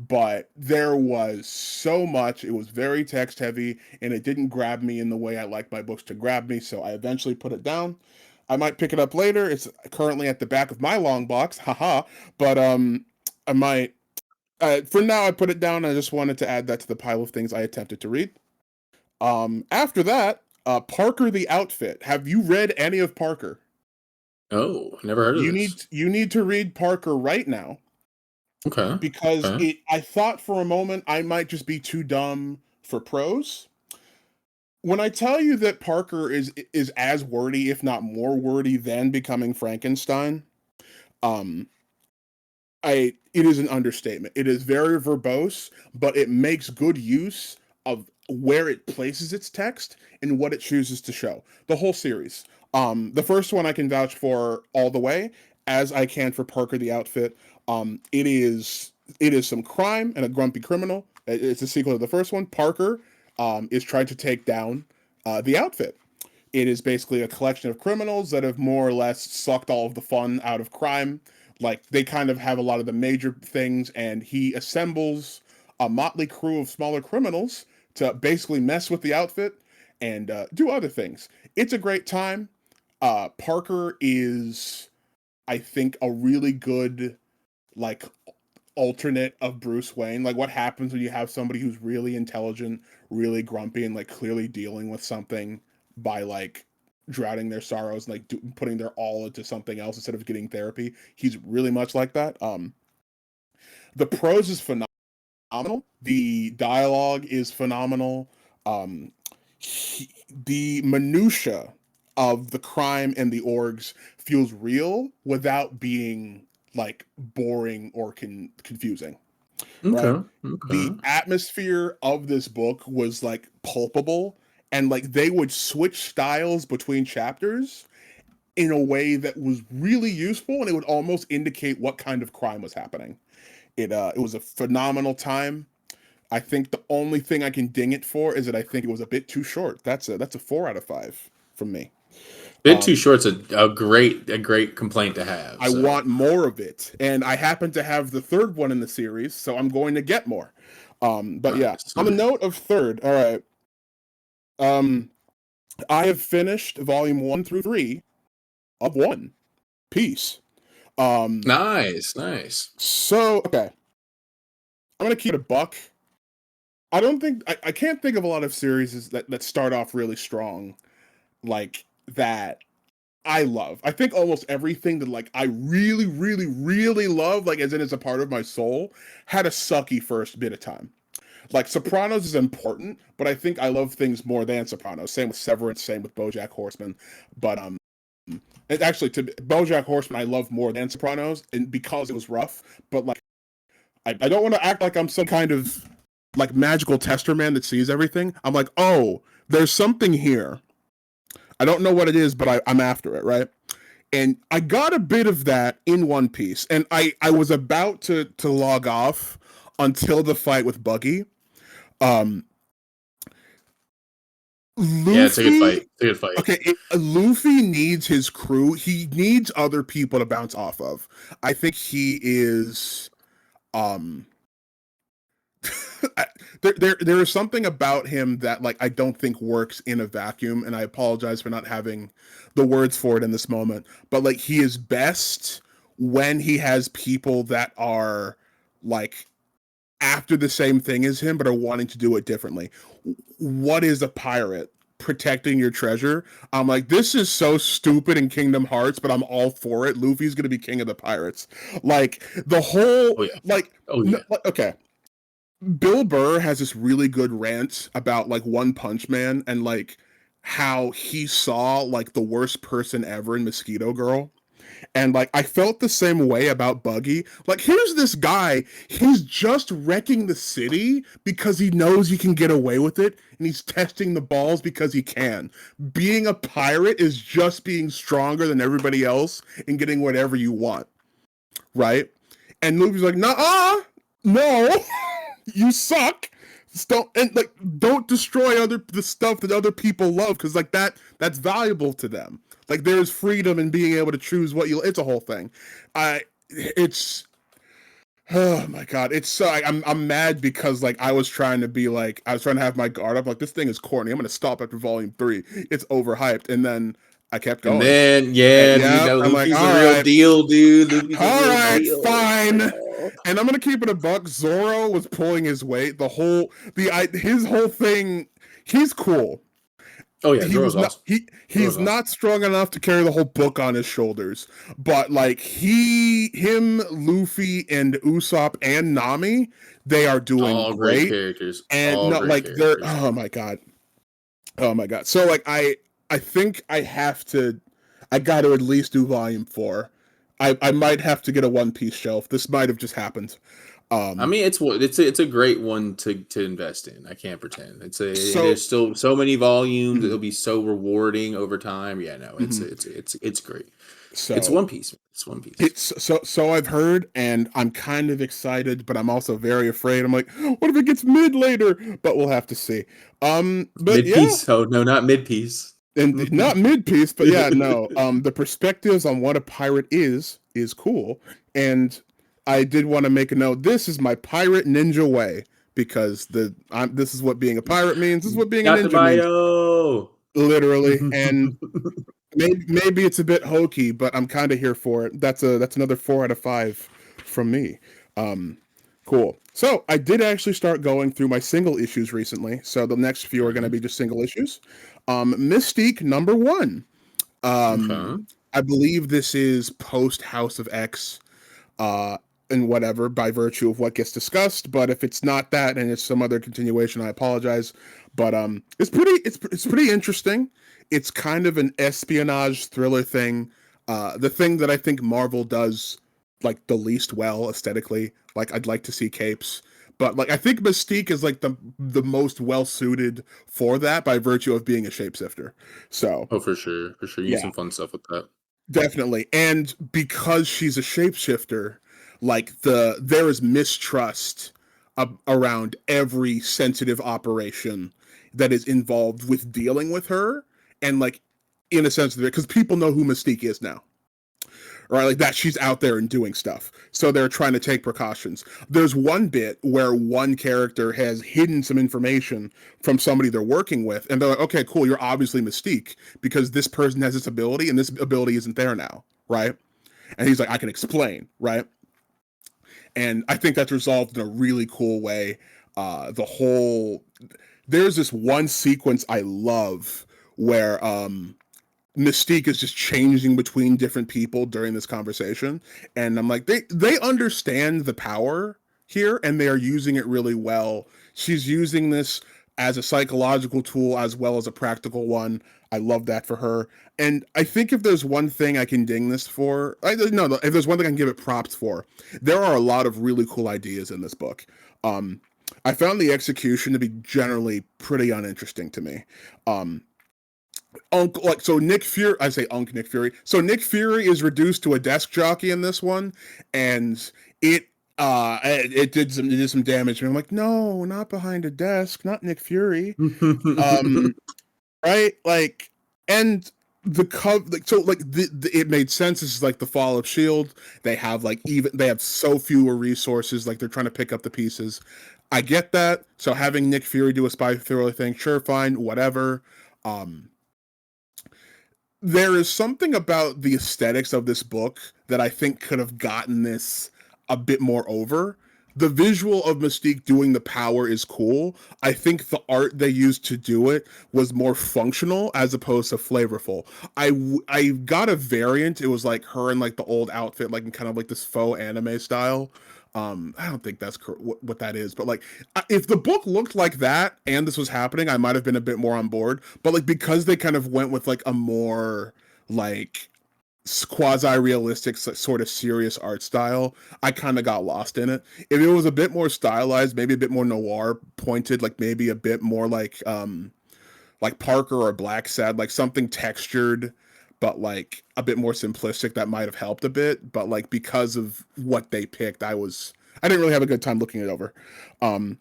But there was so much. It was very text heavy, and it didn't grab me in the way I like my books to grab me. So I eventually put it down. I might pick it up later. It's currently at the back of my long box, haha. But I might. For now, I put it down. I just wanted to add that to the pile of things I attempted to read. After that, Parker the Outfit. Have you read any of Parker? Oh, never heard of this. You need to read Parker right now, Okay. because Okay. it I thought for a moment I might just be too dumb for prose. When I tell you that Parker is as wordy, if not more wordy than Becoming Frankenstein, um it is an understatement. It is very verbose, but it makes good use of where it places its text and what it chooses to show. The whole series. The first one I can vouch for all the way, as I can for Parker the Outfit. It is some crime and a grumpy criminal. It's a sequel to the first one. Parker is trying to take down the outfit. It is basically a collection of criminals that have more or less sucked all of the fun out of crime. Like they kind of have a lot of the major things, and he assembles a motley crew of smaller criminals to basically mess with the outfit and do other things. It's a great time. Parker is, I think, a really good like alternate of Bruce Wayne. Like what happens when you have somebody who's really intelligent, really grumpy, and like clearly dealing with something by like drowning their sorrows and like putting their all into something else instead of getting therapy. He's really much like that. The prose is phenomenal. The dialogue is phenomenal. Um, the minutia of the crime and the orgs feels real without being like boring or confusing, right? Okay. The Okay. atmosphere of this book was like palpable, and like they would switch styles between chapters in a way that was really useful, and it would almost indicate what kind of crime was happening. It was a phenomenal time. I think the only thing I can ding it for is that I think it was a bit too short. That's a 4 out of 5 from me. Bit too Um, short's a great complaint to have. I So want more of it, and I happen to have the third one in the series, so I'm going to get more. But yeah, nice. on the Nice. note of third, all right. Um, I have finished volume 1 through 3 of One Piece. Um, Nice. Nice. so okay, I'm gonna keep it a buck. I don't think I can't think of a lot of series that start off really strong like that I love. I think almost everything that like I really, really, really love, like as in it's a part of my soul, had a sucky first bit of time. Like Sopranos is important, but I think I love things more than Sopranos. Same with Severance, same with BoJack Horseman. But and actually to BoJack Horseman I love more than Sopranos, and because it was rough. But like I don't want to act like I'm some kind of like magical tester man that sees everything. I'm like, oh, there's something here. I don't know what it is, but I'm after it, right? And I got a bit of that in One Piece, and I was about to log off until the fight with Buggy. Um, Yeah, it's a good Luffy, fight. It's a good fight. okay, Luffy needs his crew. He needs other people to bounce off of. I think he is. Um, there is something about him that like I don't think works in a vacuum, and I apologize for not having the words for it in this moment. But like he is best when he has people that are like after the same thing as him, but are wanting to do it differently. What is a pirate? Protecting your treasure. I'm like, this is so stupid in Kingdom Hearts, but I'm all for it. Luffy's gonna be king of the pirates. Like the whole Oh yeah. like, Oh yeah. okay, Bill Burr has this really good rant about like One Punch Man and like how he saw like the worst person ever in Mosquito Girl. And like I felt the same way about Buggy. Like here's this guy, he's just wrecking the city because he knows he can get away with it and he's testing the balls because he can. Being a pirate is just being stronger than everybody else and getting whatever you want, right? And Luffy's like, "Nah, no, you suck. Don't and like don't destroy the stuff that other people love because like that's valuable to them. Like there's freedom in being able to choose what you. It's a whole thing. It's oh my god. It's so I'm mad because like I was trying to be like I was trying to have my guard up. Like this thing is corny. I'm gonna stop after volume 3. It's overhyped, and then I kept And going. then And yeah, you yeah, know I'm like, Luffy's the all real right, deal, dude. Luffy's the all real right, deal. fine. Oh, And I'm gonna keep it a buck. Zoro was pulling his weight. His whole thing. He's cool. oh yeah, He Zoro's was not. awesome. He's Zoro's awesome. not strong enough to carry the whole book on his shoulders. But like him, Luffy, and Usopp and Nami, they are doing All great great. characters. And All not great like they're. characters. Oh my god. Oh my god. So like I think I have to. I got to at least do volume 4. I might have to get a One Piece shelf. This might have just happened. I Um, mean, it's a great one to invest in. I can't pretend. And so there's still so many volumes. mhm, It'll be so rewarding over time. Yeah, no, it's mhm. it's it's great. It's so One Piece. It's One Piece. so I've heard, and I'm kind of excited, but I'm also very afraid. I'm like, what if it gets mid later? But we'll have to see. But Mid yeah, piece. Oh no, not mid piece. and not mid piece, but yeah, no. The perspectives on what a pirate is cool, and I did want to make a note. This is my pirate ninja way because this is what being a pirate means. This is what being a Got the ninja means, bio. literally. And maybe it's a bit hokey, but I'm kind of here for it. That's another 4 out of 5 from me. Um, Cool. So I did actually start going through my single issues recently. So the next few are going to Okay. be just single issues. Mystique #1. Um, Okay. I believe this is post House of X, uh, and whatever by virtue of what gets discussed. But if it's not that and it's some other continuation, I apologize. But it's pretty interesting. It's kind of an espionage thriller thing. The thing that I think Marvel does like the least well aesthetically. Like I'd like to see capes. But like I think Mystique is like the most well suited for that by virtue of being a shapeshifter. So Oh, for sure. For sure. You get yeah, some fun stuff with that. definitely. And because she's a shapeshifter, like there is mistrust around every sensitive operation that is involved with dealing with her, and like in a sense of it, because people know who Mystique is now, right? Like that she's out there and doing stuff. So they're trying to take precautions. There's one bit where one character has hidden some information from somebody they're working with, and they're like, okay, cool, you're obviously Mystique because this person has this ability and this ability isn't there now, right? And he's like, I can explain, right? And I think that's resolved in a really cool way. The whole there's this one sequence I love where Mystique is just changing between different people during this conversation, and I'm like, they understand the power here, and they are using it really well. She's using this as a psychological tool as well as a practical one. I love that for her, and I think if there's one thing I can ding this for, no, if there's one thing I can give it props for, there are a lot of really cool ideas in this book. Um, I found the execution to be generally pretty uninteresting to me. Um, like so Nick Fury, I say Nick Fury. So Nick Fury is reduced to a desk jockey in this one, and it it did some damage. And I'm like, no, not behind a desk, not Nick Fury. Um, right? Like, and the like so like it made sense. This is like the fall of Shield. They have like they have so fewer resources. Like they're trying to pick up the pieces. I get that. So having Nick Fury do a spy thriller thing, sure, fine, whatever. Um, there is something about the aesthetics of this book that I think could have gotten this a bit more over. The visual of Mystique doing the power is cool. I think the art they used to do it was more functional as opposed to flavorful. I got a variant. It was like her in like the old outfit, like in kind of like this faux anime style. I don't think that's what that is, but like if the book looked like that and this was happening, I might have been a bit more on board. But like because they kind of went with like a more like quasi-realistic sort of serious art style, I kind of got lost in it. If it was a bit more stylized, maybe a bit more noir pointed, like maybe a bit more like Parker or Black Sad, like something textured but like a bit more simplistic, that might have helped a bit. But like because of what they picked, I didn't really have a good time looking it over. um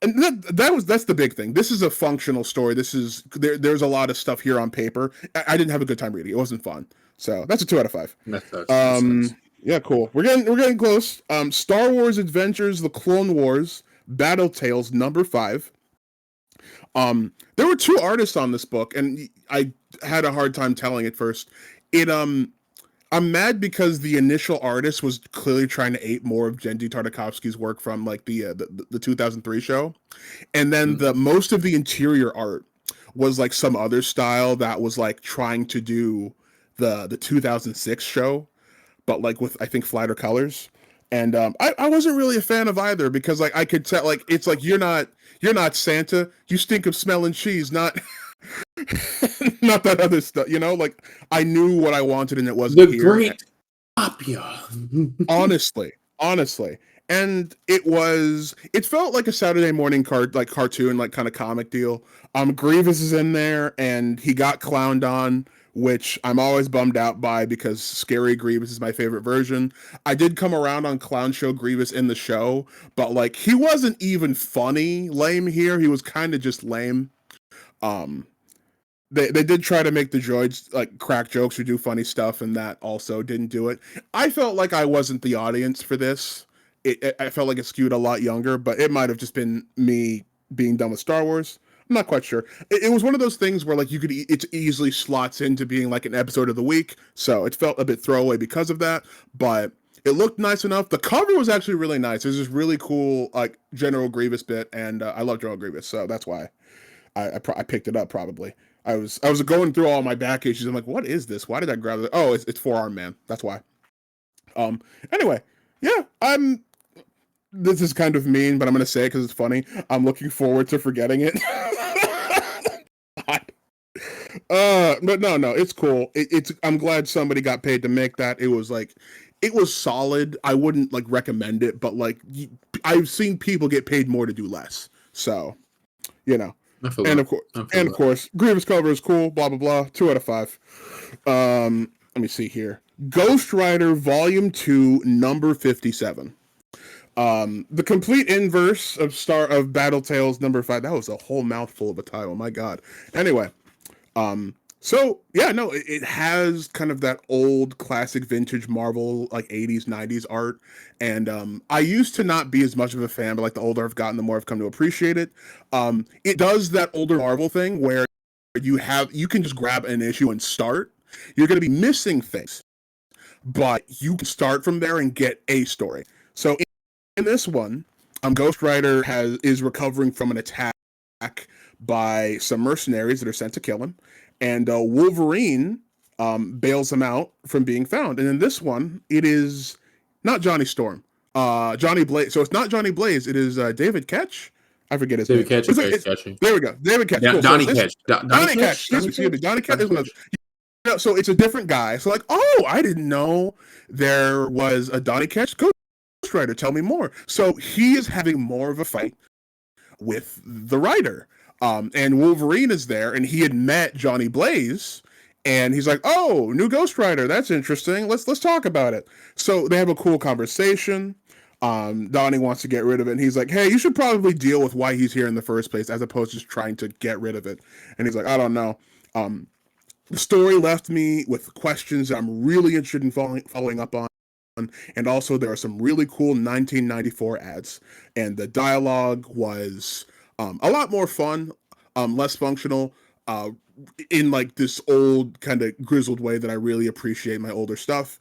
and that's the big thing. This is a functional story. There's a lot of stuff here on paper. I didn't have a good time reading. It wasn't fun. So that's a 2 out of 5. That sucks. That sucks. Yeah, cool. We're getting close. Star Wars Adventures: The Clone Wars Battle Tales #5. There were two artists on this book, and I had a hard time telling at first. It I'm mad because the initial artist was clearly trying to ape more of Genndy Tartakovsky's work from like the 2003 show, and then Mhm. the most of the interior art was like some other style that was like trying to do the 2006 show, but like with I think flatter colors. And I wasn't really a fan of either because like I could tell like it's like you're not Santa, you stink of smelling cheese, not not that other stuff, like I knew what I wanted and it wasn't The here. Great Apia. Honestly, and it felt like a Saturday morning cartoon, like kind of comic deal. Grievous is in there and he got clowned on, which I'm always bummed out by because Scary Grievous is my favorite version. I did come around on Clown Show Grievous in the show, but like he wasn't even funny lame here. He was kind of just lame. um they did try to make the droids like crack jokes or do funny stuff, and that also didn't do it. I felt like I wasn't the audience for this. I felt like it skewed a lot younger, but it might have just been me being done with Star Wars. I'm not quite sure. It was one of those things where like it easily slots into being like an episode of the week, so it felt a bit throwaway because of that. But It looked nice enough. The cover was actually really nice. It was this really cool like General Grievous bit, and I love General Grievous, so that's why I picked it up. Probably I was going through all my back issues. I'm like, what is this? Why did I grab it? Oh, it's Forearm Man. That's why. Um. Anyway, yeah. This is kind of mean, but I'm gonna say it because it's funny. I'm looking forward to forgetting it. But no, it's cool. It's I'm glad somebody got paid to make that. It was like, it was solid. I wouldn't like recommend it, but like I've seen people get paid more to do less. So, you know, I feel and that. of course, I feel and that. of course, Grievous cover is cool. Blah blah blah. 2 out of 5. Let me see here. Ghost Rider Volume 2, number 57. The complete inverse of Battle Tales number 5. That was a whole mouthful of a title. My God. Anyway, so yeah, no, it has kind of that old classic vintage Marvel like 80s 90s art, and I used to not be as much of a fan, but like the older I've gotten, the more I've come to appreciate it. It does that older Marvel thing where you can just grab an issue and start. You're going to be missing things, but you can start from there and get a story. So in this one, Ghost Rider is recovering from an attack by some mercenaries that are sent to kill him, and Wolverine bails him out from being found. And in this one, it is not Johnny Storm, Johnny Blaze. So it's not Johnny Blaze. It is David Ketch. I forget his David name. Ketch. It's Okay, like, gotcha. there we go, David Ketch. Cool. Donnie So Ketch. Donnie Ketch. Excuse me. Donnie Ketch is another. No, so it's a different guy. So like, oh, I didn't know there was a Donnie Ketch Ghost Rider. Tell me more. So he is having more of a fight with the writer. And Wolverine is there, and he had met Johnny Blaze, and he's like, "Oh, new Ghost Rider. That's interesting. Let's talk about it." So they have a cool conversation. Donnie wants to get rid of it, and he's like, "Hey, you should probably deal with why he's here in the first place, as opposed to just trying to get rid of it." And he's like, "I don't know." The story left me with questions that I'm really interested in following up on. And also, there are some really cool 1994 ads, and the dialogue was a lot more fun, less functional, in like this old kind of grizzled way that I really appreciate my older stuff.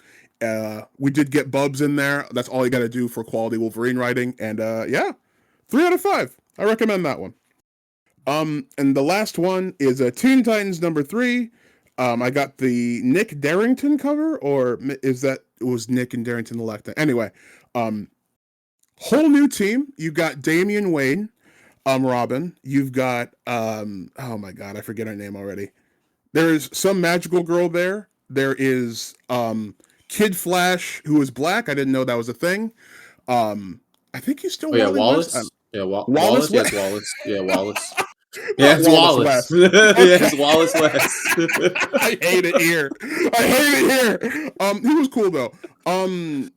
We did get Bubs in there. That's all you got to do for quality Wolverine writing, and yeah, 3 out of 5. I recommend that one. And the last one is Teen Titans number 3. I got the Nick Darrington cover, or was Nick and Darrington elected? Anyway, whole new team. You got Damian Wayne, Robin. You've got oh my God, I forget her name already. There is some magical girl there. There is Kid Flash, who is black. I didn't know that was a thing. I think he's still yeah, Wally West. Wallace. Yeah, Wallace Wallace. Yes, West. Wallace. Yeah, Wallace. Yeah, Not it's Wallace Wallace. West. Yeah, Okay. it's Wallace West. I hate it here. I hate it here. He was cool though.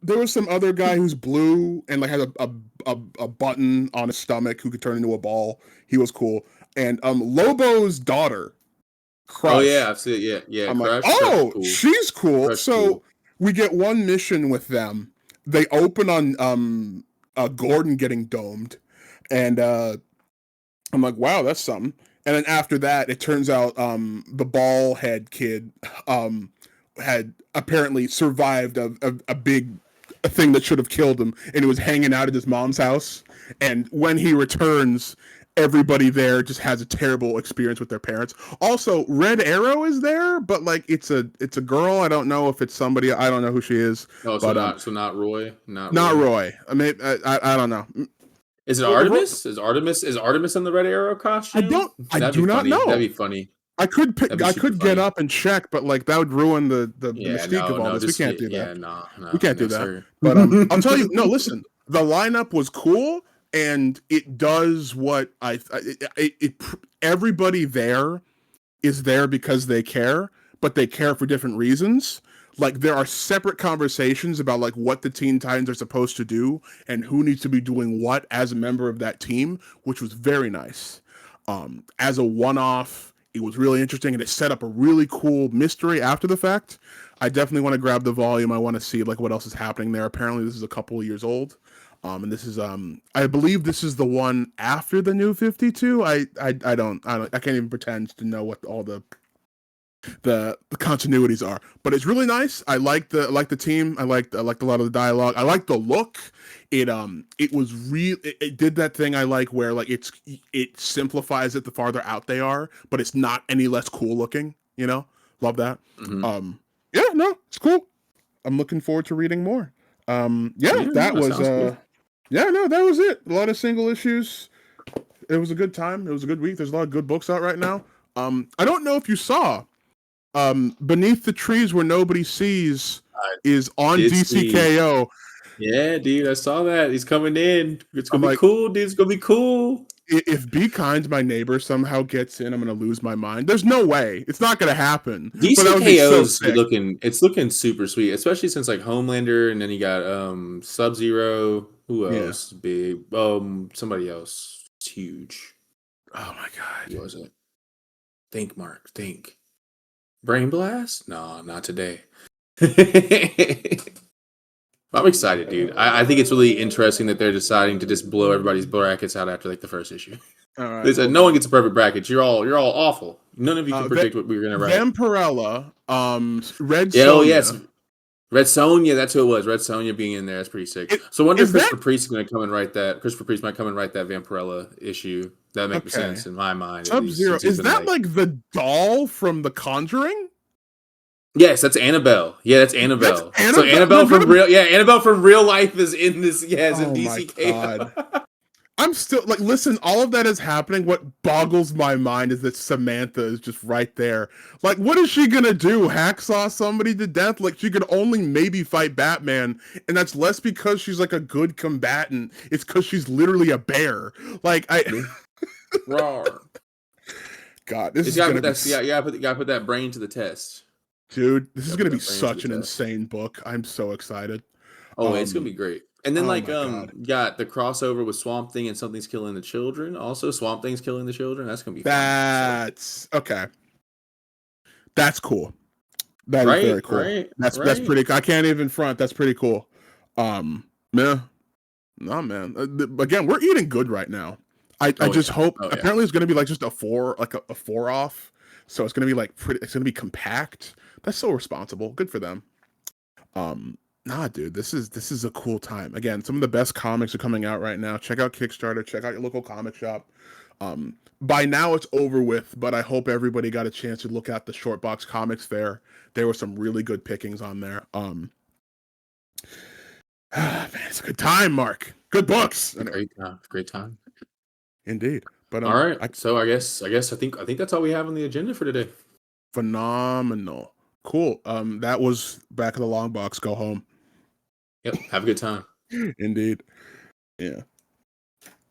There was some other guy who's blue and like had a button on his stomach who could turn into a ball. He was cool. And Lobo's daughter, Crush. Oh yeah, I've seen it. Yeah, yeah. I'm like, Crush. Crush is oh, cool. she's cool. Crush So cool. we get one mission with them. They open on Gordon getting domed, and I'm like, wow, that's something. And then after that, it turns out the ball head kid had apparently survived a big thing that should have killed him, and he was hanging out at his mom's house. And when he returns, everybody there just has a terrible experience with their parents. Also, Red Arrow is there, but like it's a girl. I don't know if it's somebody. I don't know who she is. Oh, but not Roy. Not Roy. I mean, I don't know. Is it Artemis? Is Artemis in the Red Arrow costume? I do not know. That'd be funny. I could get up and check, but like that would ruin the mystique of all this. We can't do that. Yeah, no, we can't do that. Sir. But I'll tell you. No, listen. The lineup was cool, and it does what everybody there is there because they care, but they care for different reasons. Like there are separate conversations about like what the Teen Titans are supposed to do and who needs to be doing what as a member of that team, which was very nice. As a one-off, it was really interesting, and it set up a really cool mystery after the fact. I definitely want to grab the volume. I want to see like what else is happening there. Apparently, this is a couple of years old, and this is I believe this is the one after the New 52. I can't even pretend to know what all the the continuities are. But it's really nice. I like the team. I liked a lot of the dialogue. I like the look. It was real. It did that thing I like where like it simplifies it the farther out they are, but it's not any less cool looking. You know, love that. Mm-hmm. Yeah, no, it's cool. I'm looking forward to reading more. Yeah, No, that was sounds good. yeah, no, that was it. A lot of single issues. It was a good time. It was a good week. There's a lot of good books out right now. I don't know if you saw Beneath the Trees Where Nobody Sees I is on did see. DCKO. Yeah, dude, I saw that. He's coming in. It's I'm gonna be like, cool, dude. It's gonna be cool. if Be Kind, my neighbor, somehow gets in, I'm gonna lose my mind. There's no way. It's not gonna happen. But that would be so DCKO's sick. looking super sweet, especially since like Homelander, and then you got Sub-Zero. Who Yeah. else? Big somebody else. It's huge. Oh my Who god. was it? Think, Mark. Think. Brain Blast? No, not today. I'm excited, dude. I think it's really interesting that they're deciding to just blow everybody's brackets out after like the first issue. All right. They said no one gets a perfect bracket. You're all awful. None of you can predict what we were gonna write. Vampirella, Red Yeah, oh Sonja. yes, Red Sonja. That's who it was. Red Sonja being in there. That's pretty sick. So I wonder if Christopher Priest is going to come and write that. Christopher Priest might come and write that Vampirella issue. That makes sense in my mind. Sub-Zero. Is that like the doll from The Conjuring? Yes, that's Annabelle. Yeah, that's Annabelle. That's So Annabelle Annabelle from real life is in this. Yeah, is in DCK. I'm still like, listen, all of that is happening. What boggles my mind is that Samantha is just right there. Like, what is she gonna do? Hacksaw somebody to death? Like, she could only maybe fight Batman, and that's less because she's like a good combatant. It's because she's literally a bear. Like, Raw. God, this is gonna be. You gotta put that brain to the test. Dude, this is gonna be such an insane book. I'm so excited. Oh, it's gonna be great. And then got the crossover with Swamp Thing and Something's Killing the Children. Also, Swamp Thing's killing the children. That's gonna be fun. Okay. That's cool. That is very cool. Right, that's pretty. I can't even front. That's pretty cool. Yeah. No, man. Again, we're eating good right now. I just hope. Apparently, it's gonna be like just a 4 off. So it's gonna be like pretty. It's gonna be compact. That's so responsible. Good for them. Nah, dude, this is a cool time. Again, some of the best comics are coming out right now. Check out Kickstarter. Check out your local comic shop. By now it's over with, but I hope everybody got a chance to look at the Short Box Comics Fair. There were some really good pickings on there. Man, it's a good time, Mark. Good books. Great time. Indeed. But all right. I think that's all we have on the agenda for today. Phenomenal. Cool. That was Back of the Long Box. Go home. Yep. Have a good time. Indeed. Yeah.